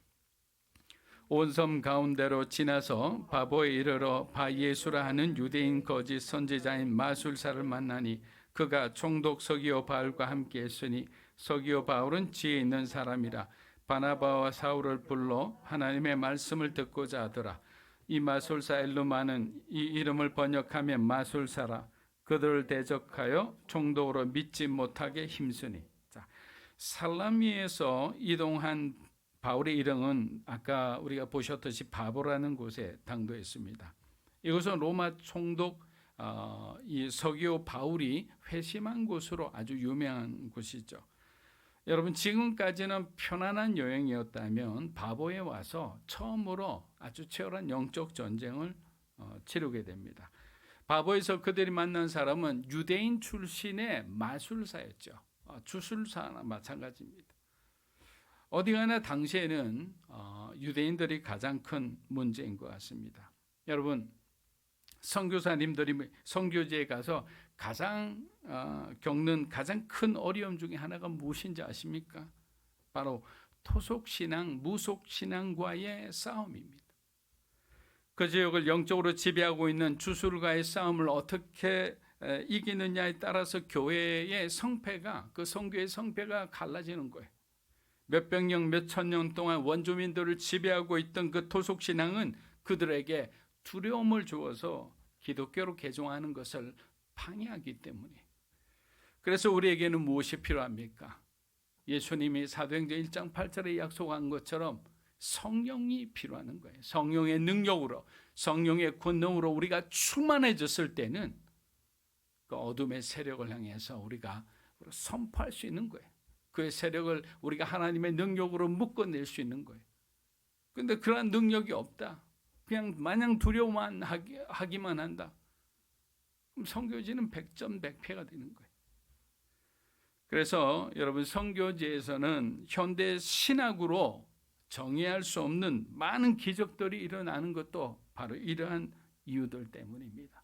온 섬 가운데로 지나서 바보에 이르러 바예수라 하는 유대인 거짓 선지자인 마술사를 만나니 그가 총독 서기오 바울과 함께 했으니 서기오 바울은 지혜 있는 사람이라 바나바와 사울을 불러 하나님의 말씀을 듣고자 하더라. 이 마술사 엘루마는 이 이름을 번역하면 마술사라. 그들을 대적하여 총독으로 믿지 못하게 힘쓰니. 살라미에서 이동한 바울의 이름은 아까 우리가 보셨듯이 바보라는 곳에 당도했습니다. 이것은 로마 총독 이 서기오 바울이 회심한 곳으로 아주 유명한 곳이죠. 여러분 지금까지는 편안한 여행이었다면 바보에 와서 처음으로 아주 치열한 영적 전쟁을 치르게 됩니다. 바보에서 그들이 만난 사람은 유대인 출신의 마술사였죠. 주술사나 마찬가지입니다. 어디 가나 당시에는 유대인들이 가장 큰 문제인 것 같습니다. 여러분 선교사님들이 선교지에 가서 가장 겪는 가장 큰 어려움 중에 하나가 무엇인지 아십니까? 바로 토속신앙, 무속신앙과의 싸움입니다. 그 지역을 영적으로 지배하고 있는 주술과의 싸움을 어떻게 이기느냐에 따라서 교회의 성패가, 그 선교의 성패가 갈라지는 거예요. 몇백 년, 몇천 년 동안 원주민들을 지배하고 있던 그 토속신앙은 그들에게 두려움을 주어서 기독교로 개종하는 것을 방해하기 때문에. 그래서 우리에게는 무엇이 필요합니까? 예수님이 사도행전 1장 8절에 약속한 것처럼 성령이 필요한 거예요. 성령의 능력으로, 성령의 권능으로 우리가 충만해졌을 때는 그 어둠의 세력을 향해서 우리가 선포할 수 있는 거예요. 그의 세력을 우리가 하나님의 능력으로 묶어낼 수 있는 거예요. 그런데 그러한 능력이 없다. 그냥 마냥 두려워만 하기만 한다. 그럼 선교지는 100점 100패가 되는 거예요. 그래서 여러분, 선교지에서는 현대 신학으로 정의할 수 없는 많은 기적들이 일어나는 것도 바로 이러한 이유들 때문입니다.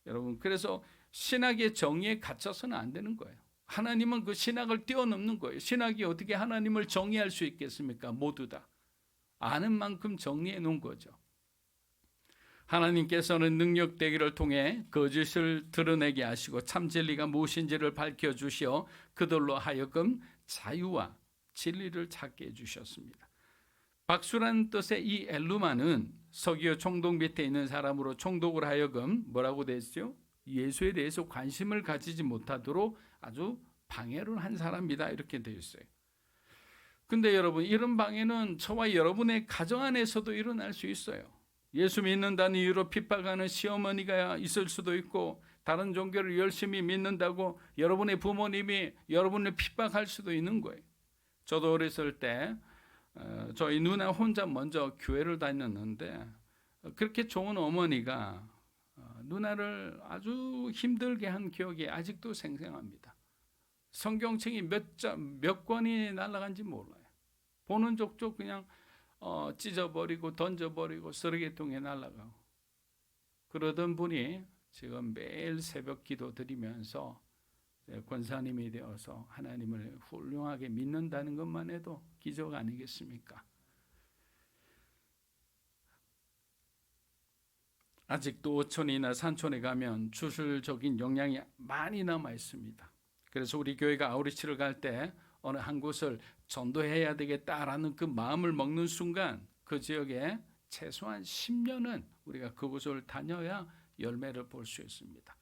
여러분, 그래서 신학의 정의에 갇혀서는 안 되는 거예요. 하나님은 그 신학을 뛰어넘는 거예요. 신학이 어떻게 하나님을 정의할 수 있겠습니까? 모두 다 아는 만큼 정리해 놓은 거죠. 하나님께서는 능력되기를 통해 거짓을 드러내게 하시고 참 진리가 무엇인지를 밝혀주시어 그들로 하여금 자유와 진리를 찾게 해주셨습니다. 박수라는 뜻의 이 엘루마는 서기오 총독 밑에 있는 사람으로 총독을 하여금 뭐라고 되죠? 예수에 대해서 관심을 가지지 못하도록 아주 방해를 한 사람이다, 이렇게 되어 있어요. 근데 여러분, 이런 방해는 저와 여러분의 가정 안에서도 일어날 수 있어요. 예수 믿는다는 이유로 핍박하는 시어머니가 있을 수도 있고, 다른 종교를 열심히 믿는다고 여러분의 부모님이 여러분을 핍박할 수도 있는 거예요. 저도 어렸을 때 저희 누나 혼자 먼저 교회를 다녔는데, 그렇게 좋은 어머니가 누나를 아주 힘들게 한 기억이 아직도 생생합니다. 성경책이 몇 권이 날아간지 몰라요. 보는 족족 그냥 찢어버리고 던져버리고 쓰레기통에 날아가고. 그러던 분이 지금 매일 새벽 기도 드리면서 권사님이 되어서 하나님을 훌륭하게 믿는다는 것만 해도 기적 아니겠습니까? 아직도 어촌이나 산촌에 가면 주술적인 영향이 많이 남아 있습니다. 그래서 우리 교회가 아우리치를 갈 때 어느 한 곳을 전도해야 되겠다라는 그 마음을 먹는 순간 그 지역에 최소한 10년은 우리가 그곳을 다녀야 열매를 볼 수 있습니다.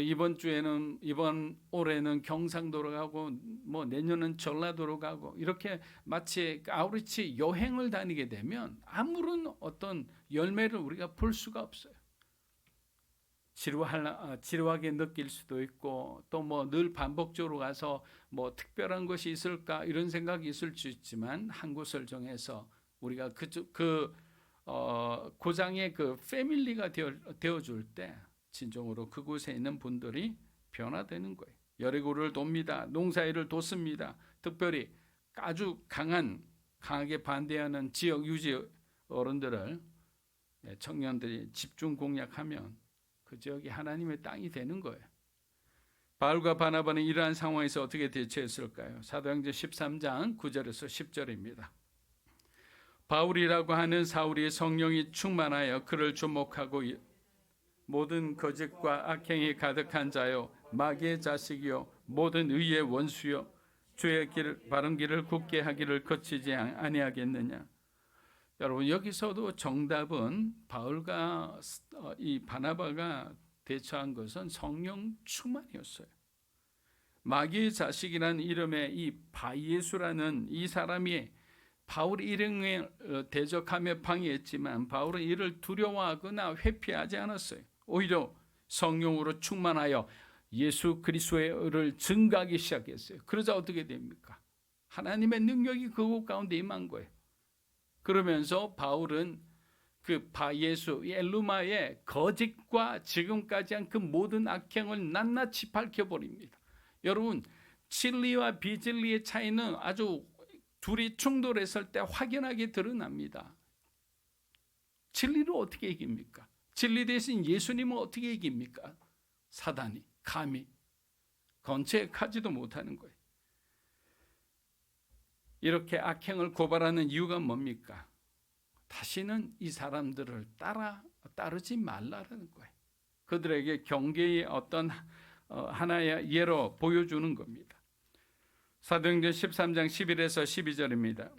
이번 올해는 경상도로 가고 뭐 내년은 전라도로 가고, 이렇게 마치 아우리치 여행을 다니게 되면 아무런 어떤 열매를 우리가 볼 수가 없어요. 지루하게 느낄 수도 있고, 또 뭐 늘 반복적으로 가서 뭐 특별한 것이 있을까 이런 생각이 있을 수 있지만, 한 곳을 정해서 우리가 고장의 그 패밀리가 되어줄 때 진정으로 그곳에 있는 분들이 변화되는 거예요. 여리고를 돕니다. 농사일을 돕습니다. 특별히 아주 강하게 반대하는 지역 유지 어른들을 청년들이 집중 공략하면 그 지역이 하나님의 땅이 되는 거예요. 바울과 바나바는 이러한 상황에서 어떻게 대처했을까요? 사도행전 13장 9절에서 10절입니다. 바울이라고 하는 사울이 성령이 충만하여 그를 주목하고 모든 거짓과 악행이 가득한 자요, 마귀의 자식이요, 모든 의의 원수요, 주의 바른 길을 굳게 하기를 거치지 아니하겠느냐. 여러분, 여기서도 정답은 바울과 이 바나바가 대처한 것은 성령 충만이었어요. 마귀의 자식이라는 이름의 이 바예수라는 이 사람이 바울의 이름을 대적하며 방해했지만 바울은 이를 두려워하거나 회피하지 않았어요. 오히려 성령으로 충만하여 예수 그리스도의 의를 증거하기 시작했어요. 그러자 어떻게 됩니까? 하나님의 능력이 그곳 가운데 임한 거예요. 그러면서 바울은 그 바예수 엘루마의 거짓과 지금까지 한 그 모든 악행을 낱낱이 밝혀버립니다. 여러분, 진리와 비진리의 차이는 아주 둘이 충돌했을 때 확연하게 드러납니다. 진리를 어떻게 이깁니까? 진리 대신 예수님은 어떻게 이깁니까? 사단이 감히 건책하지도 못하는 거예요. 이렇게 악행을 고발하는 이유가 뭡니까? 다시는 이 사람들을 따르지 말라는 거예요. 그들에게 경계의 어떤 하나의 예로 보여주는 겁니다. 사도행전 13장 11에서 12절입니다.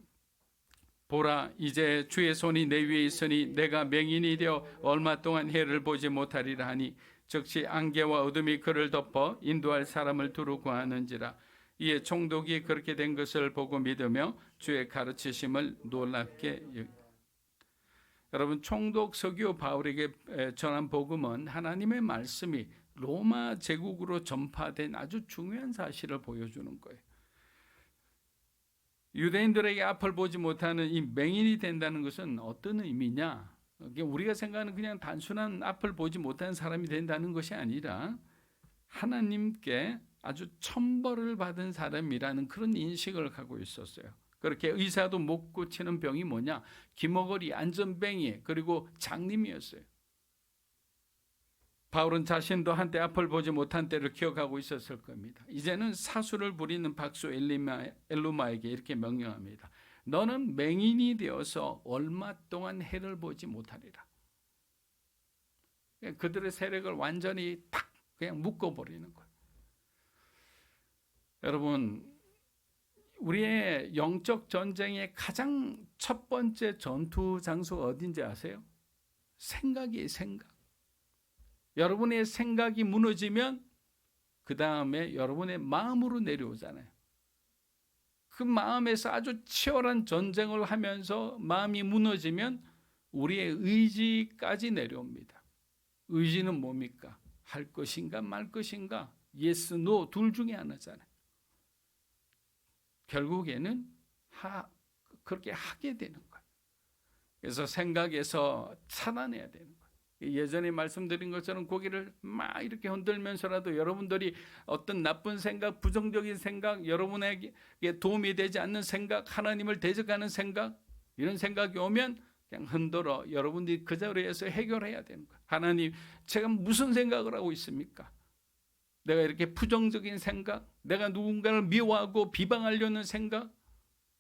보라, 이제 주의 손이 내 위에 있으니 내가 맹인이 되어 얼마 동안 해를 보지 못하리라 하니 즉시 안개와 어둠이 그를 덮어 인도할 사람을 두루 구하는지라. 이에 총독이 그렇게 된 것을 보고 믿으며 주의 가르치심을 놀랍게 여러분, 총독 서기오 바울에게 전한 복음은 하나님의 말씀이 로마 제국으로 전파된 아주 중요한 사실을 보여주는 거예요. 유대인들에게 앞을 보지 못하는 이 맹인이 된다는 것은 어떤 의미냐? 우리가 생각하는 그냥 단순한 앞을 보지 못하는 사람이 된다는 것이 아니라 하나님께 아주 천벌을 받은 사람이라는 그런 인식을 갖고 있었어요. 그렇게 의사도 못 고치는 병이 뭐냐? 기머거리, 안전뱅이, 그리고 장님이었어요. 바울은 자신도 한때 앞을 보지 못한 때를 기억하고 있었을 겁니다. 이제는 사수를 부리는 박수 엘루마에게 이렇게 명령합니다. 너는 맹인이 되어서 얼마 동안 해를 보지 못하리라. 그들의 세력을 완전히 탁 그냥 묶어버리는 거예요. 여러분, 우리의 영적 전쟁의 가장 첫 번째 전투 장소가 어딘지 아세요? 생각이에요, 생각. 여러분의 생각이 무너지면 그 다음에 여러분의 마음으로 내려오잖아요. 그 마음에서 아주 치열한 전쟁을 하면서 마음이 무너지면 우리의 의지까지 내려옵니다. 의지는 뭡니까? 할 것인가 말 것인가? 예스, 노 둘 중에 하나잖아요. 결국에는 그렇게 하게 되는 거예요. 그래서 생각에서 차단해야 되는 거예요. 예전에 말씀드린 것처럼 고개를 막 이렇게 흔들면서라도 여러분들이 어떤 나쁜 생각, 부정적인 생각, 여러분에게 도움이 되지 않는 생각, 하나님을 대적하는 생각, 이런 생각이 오면 그냥 흔들어 여러분들이 그 자리에서 해결해야 되는 거예요. 하나님, 제가 무슨 생각을 하고 있습니까? 내가 이렇게 부정적인 생각, 내가 누군가를 미워하고 비방하려는 생각,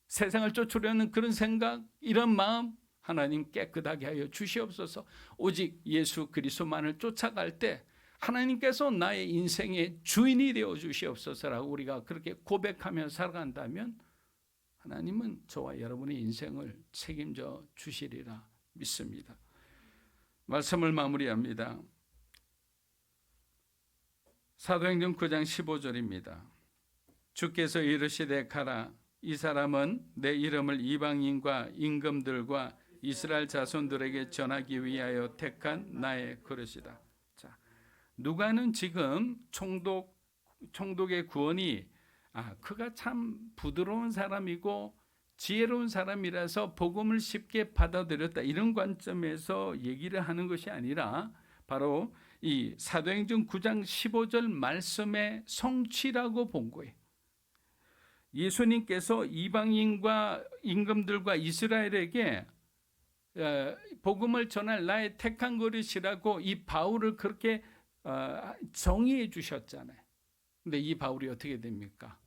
세상을 쫓으려는 그런 생각, 이런 마음 하나님 깨끗하게 하여 주시옵소서. 오직 예수 그리스도만을 쫓아갈 때 하나님께서 나의 인생의 주인이 되어 주시옵소서라고 우리가 그렇게 고백하며 살아간다면 하나님은 저와 여러분의 인생을 책임져 주시리라 믿습니다. 말씀을 마무리합니다. 사도행전 9장 15절입니다. 주께서 이르시되 가라. 이 사람은 내 이름을 이방인과 임금들과 이스라엘 자손들에게 전하기 위하여 택한 나의 그릇이다. 자, 누가는 지금 총독의 구원이 그가 참 부드러운 사람이고 지혜로운 사람이라서 복음을 쉽게 받아들였다, 이런 관점에서 얘기를 하는 것이 아니라 바로 이 사도행전 9장 15절 말씀의 성취라고 본 거예요. 예수님께서 이방인과 임금들과 이스라엘에게 복음을 전할 나의 택한 그릇이라고 이 바울을 그렇게 정의해 주셨잖아요. 근데 이 바울이 어떻게 됩니까?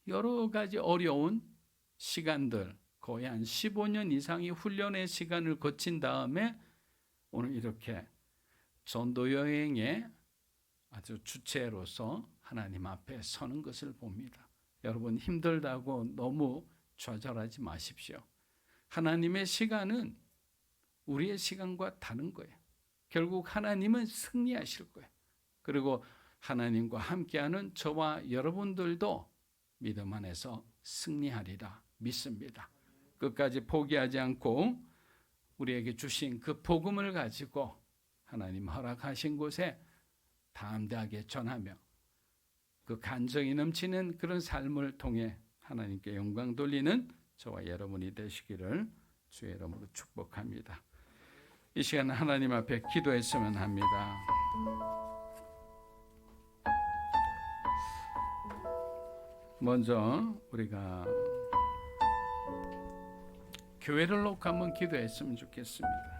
여러 가지 어려운 시간들, 거의 한 15년 이상의 훈련의 시간을 거친 다음에 오늘 이렇게 전도 여행의 아주 주체로서 하나님 앞에 서는 것을 봅니다. 여러분, 힘들다고 너무 좌절하지 마십시오. 하나님의 시간은 우리의 시간과 다른 거예요. 결국 하나님은 승리하실 거예요. 그리고 하나님과 함께하는 저와 여러분들도 믿음 안에서 승리하리라 믿습니다. 끝까지 포기하지 않고 우리에게 주신 그 복음을 가지고 하나님 허락하신 곳에 담대하게 전하며 그 간정이 넘치는 그런 삶을 통해 하나님께 영광 돌리는 저와 여러분이 되시기를 주의 이름으로 축복합니다. 이 시간 하나님 앞에 기도했으면 합니다. 먼저 우리가 교회를 놓고 한번 기도했으면 좋겠습니다.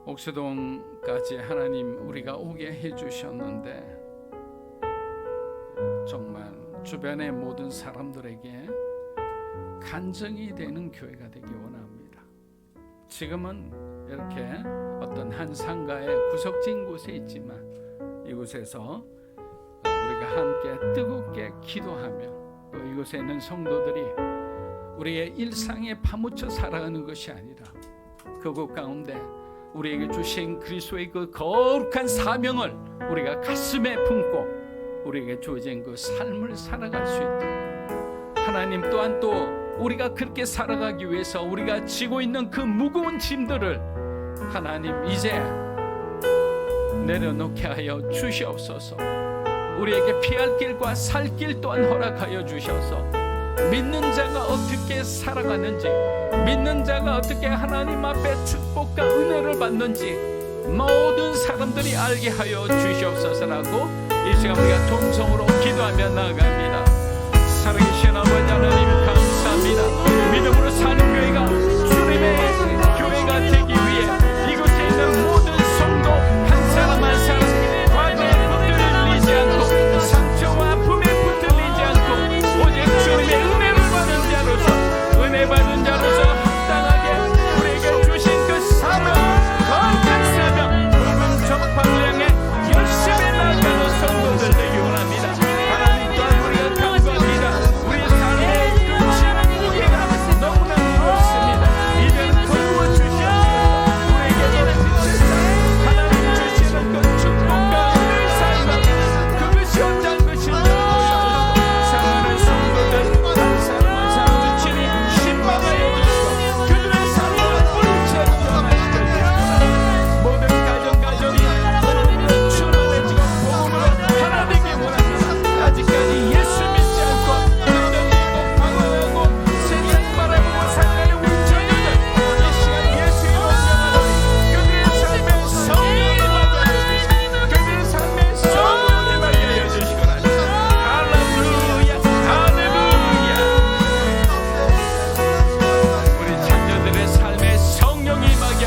옥수동까지 하나님 우리가 오게 해주셨는데 정말 주변의 모든 사람들에게 간증이 되는 교회가 되기 원합니다. 지금은 이렇게 어떤 한 상가의 구석진 곳에 있지만 이곳에서 우리가 함께 뜨겁게 기도하며 또 이곳에 있는 성도들이 우리의 일상에 파묻혀 살아가는 것이 아니라 그곳 가운데 우리에게 주신 그리스도의 그 거룩한 사명을 우리가 가슴에 품고 우리에게 주어진 그 삶을 살아갈 수 있도록 하나님 또한 또 우리가 그렇게 살아가기 위해서 우리가 지고 있는 그 무거운 짐들을 하나님 이제 내려놓게 하여 주시옵소서. 우리에게 피할 길과 살 길 또한 허락하여 주셔서 믿는 자가 어떻게 살아가는지, 믿는 자가 어떻게 하나님 앞에 축복과 은혜를 받는지 모든 사람들이 알게 하여 주시옵소서라고 이 시간 우리가 동성으로 기도하며 나아갑니다. 살아계신 아버지 하나님 감사합니다. 믿음으로 사는 교회가 주님의 교회가 되기 위해 이곳에 있는 모든 성도 한 사람 한 사람 과거에 붙들리지 않고 상처와 아픔에 붙들리지 않고 오직 주님의 은혜를 받은 자로서 은혜 받은 자로서 합당하게 우리에게 주신 그 사명 거룩한 사명 복음 전파를 향해 열심히 나아가는 성도들 되기 원합니다. 하나님 또한 우리가 간구합니다. 우리의 삶의 끝이 우리가 너무나 무겁습니다. 이제는 거두어 주시옵소서. 우리에게 하나님 주시는 그 축복과 은혜의 삶 그것이 언젠 것인지 사랑하는 성도들 한 사람 한 사람 주님이 신방하여 주시고 그들의 삶을 뿌리채로 변화시켜 주시고 모든 가정이 충만해지고 복음으로 하나 되기 원합니다. 아직까지 예수 믿지 않고 흔들리고 방황하고 세상 바라보고 살아가는 우리 자녀들 이 시간 예수의 명령하노니 그들의 삶에 성령을 맡겨주시고 그들의 삶에 성령을 맡겨 주시거라. 할렐루야 할렐루야. 우리 자녀들의 삶에 성령이 맡겨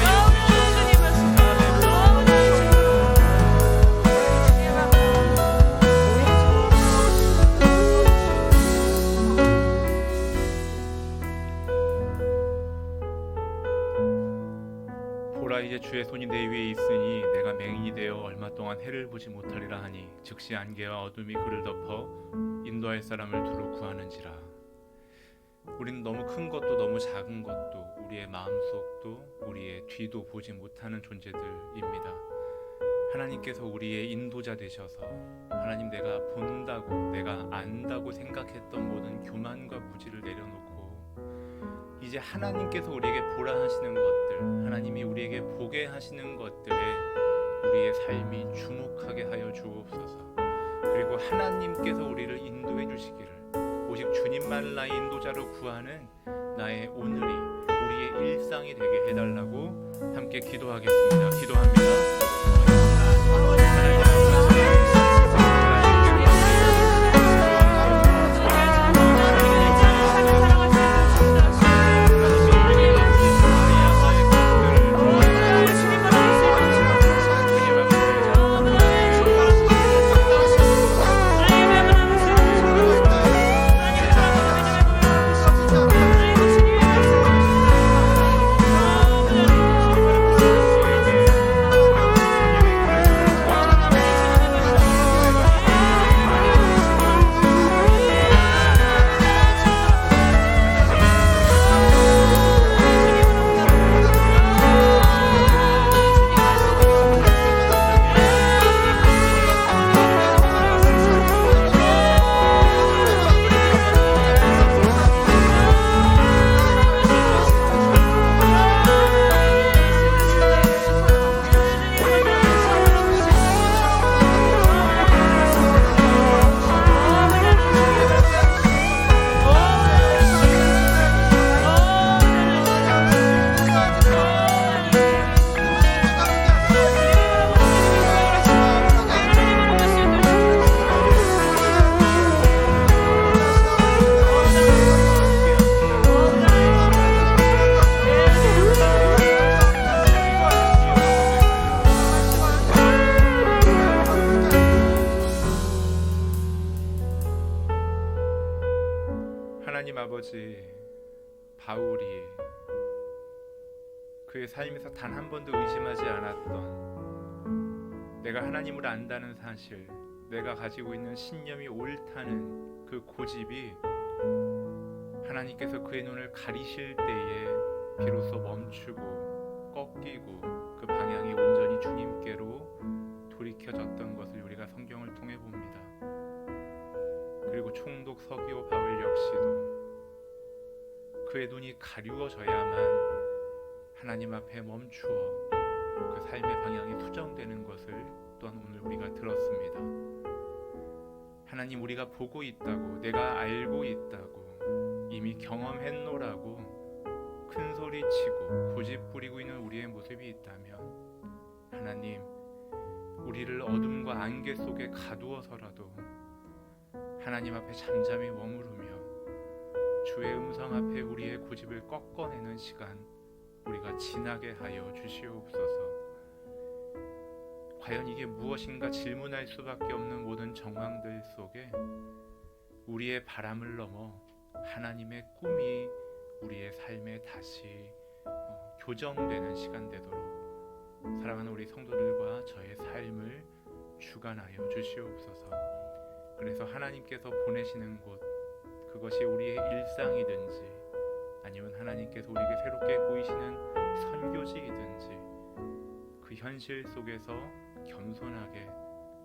보라 이제 주의 손이 내 위에 있으니 내가 맹인이 되어 얼마 동안 해를 보지 못하리라 하니 즉시 안개와 어둠이 그를 덮어 인도할 사람을 두루 구하는지라. 우리는 너무 큰 것도 너무 작은 것도 우리의 마음속도 우리의 뒤도 보지 못하는 존재들입니다. 하나님께서 우리의 인도자 되셔서 하나님 내가 본다고 내가 안다고 생각했던 모든 교만과 무지를 내려놓고 이제 하나님께서 우리에게 보라 하시는 것들 하나님이 우리에게 보게 하시는 것들에 우리의 삶이 주목하게 하여 주옵소서. 그리고 하나님께서 우리를 인도해 주시기를 오직 주님만을 나의 인도자로 구하는 나의 오늘이 우리의 일상이 되게 해달라고 함께 기도하겠습니다. 기도합니다. 하나님 아버지, 바울이 그의 삶에서 단 한 번도 의심하지 않았던, 내가 하나님을 안다는 사실, 내가 가지고 있는 신념이 옳다는 그 고집이 하나님께서 그의 눈을 가리실 때에 비로소 멈추고 꺾이고 그 방향이 온전히 주님께로 돌이켜졌던 것을 우리가 성경을 통해 봅니다. 그리고 총독 서기오 바울 역시도 그의 눈이 가리워져야만 하나님 앞에 멈추어 그 삶의 방향이 수정되는 것을 또한 오늘 우리가 들었습니다. 하나님, 우리가 보고 있다고, 내가 알고 있다고, 이미 경험했노라고 큰 소리치고 고집 부리고 있는 우리의 모습이 있다면, 하나님, 우리를 어둠과 안개 속에 가두어서라도 하나님 앞에 잠잠히 머무르며 주의 음성 앞에 우리의 고집을 꺾어내는 시간 우리가 지나게 하여 주시옵소서. 과연 이게 무엇인가 질문할 수밖에 없는 모든 정황들 속에 우리의 바람을 넘어 하나님의 꿈이 우리의 삶에 다시 교정되는 시간 되도록 사랑하는 우리 성도들과 저의 삶을 주관하여 주시옵소서. 그래서 하나님께서 보내시는 곳, 그것이 우리의 일상이든지 아니면 하나님께서 우리에게 새롭게 보이시는 선교지이든지 그 현실 속에서 겸손하게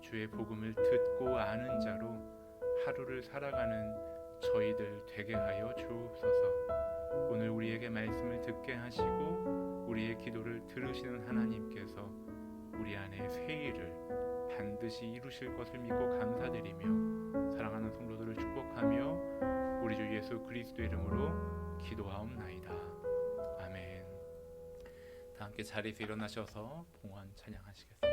주의 복음을 듣고 아는 자로 하루를 살아가는 저희들 되게 하여 주옵소서. 오늘 우리에게 말씀을 듣게 하시고 우리의 기도를 들으시는 하나님께서 우리 안에 새 일을 반드시 이루실 것을 믿고 감사드리며 사랑하는 성도들을 축복하며 우리 주 예수 그리스도 이름으로 기도하옵나이다. 아멘. 다 함께 자리에서 일어나셔서 봉헌 찬양하시겠습니다.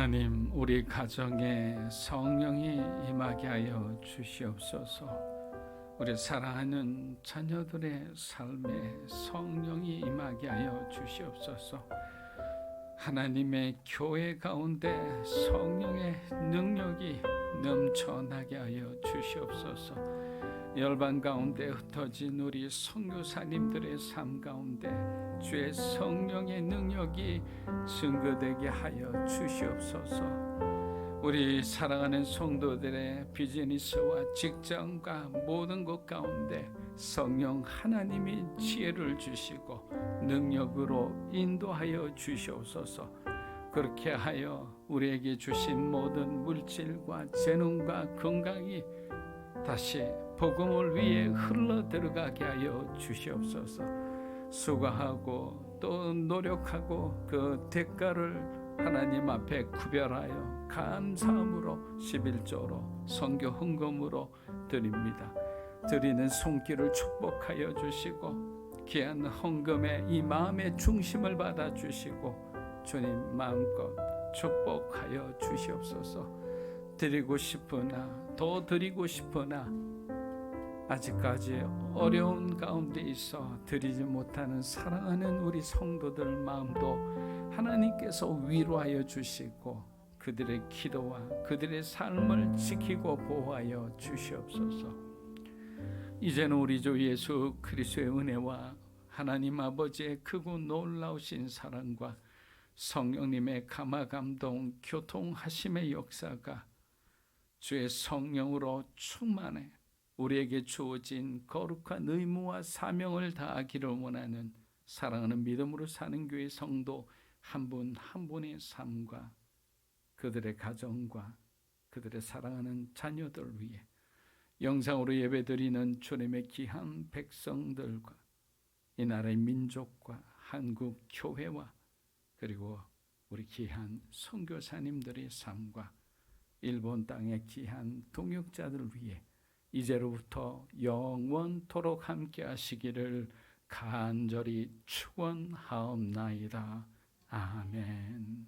하나님, 우리 가정에 성령이 임하게 하여 주시옵소서. 우리 사랑하는 자녀들의 삶에 성령이 임하게 하여 주시옵소서. 하나님의 교회 가운데 성령의 능력이 넘쳐나게 하여 주시옵소서. 열방 가운데 흩어진 우리 선교사님들의 삶 가운데 주의 성령의 능력이 증거되게 하여 주시옵소서. 우리 사랑하는 성도들의 비즈니스와 직장과 모든 것 가운데 성령 하나님이 지혜를 주시고 능력으로 인도하여 주시옵소서. 그렇게 하여 우리에게 주신 모든 물질과 재능과 건강이 다시 복음을 위해 흘러 들어가게 하여 주시옵소서. 수고하고 또 노력하고 그 대가를 하나님 앞에 구별하여 감사함으로 11조로 선교 헌금으로 드립니다. 드리는 손길을 축복하여 주시고 귀한 헌금의 이 마음의 중심을 받아 주시고 주님 마음껏 축복하여 주시옵소서. 드리고 싶으나 더 드리고 싶으나 아직까지 어려운 가운데 있어 드리지 못하는 사랑하는 우리 성도들 마음도 하나님께서 위로하여 주시고 그들의 기도와 그들의 삶을 지키고 보호하여 주시옵소서. 이제는 우리 주 예수 그리스도의 은혜와 하나님 아버지의 크고 놀라우신 사랑과 성령님의 감화감동 교통하심의 역사가 주의 성령으로 충만해 우리에게 주어진 거룩한 의무와 사명을 다하기를 원하는 사랑하는 믿음으로 사는 교회 성도 한 분 한 분의 삶과 그들의 가정과 그들의 사랑하는 자녀들 위해 영상으로 예배드리는 주님의 귀한 백성들과 이 나라의 민족과 한국 교회와 그리고 우리 귀한 선교사님들의 삶과 일본 땅의 귀한 동역자들 위해 이제로부터 영원토록 함께 하시기를 간절히 축원하옵나이다. 아멘.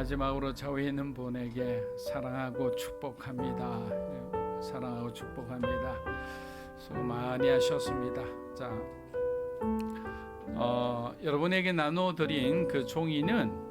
마지막으로 좌우에 있는 분에게 사랑하고 축복합니다. 사랑하고 축복합니다. 수고 많이 하셨습니다. 자, 여러분에게 나눠드린 그 종이는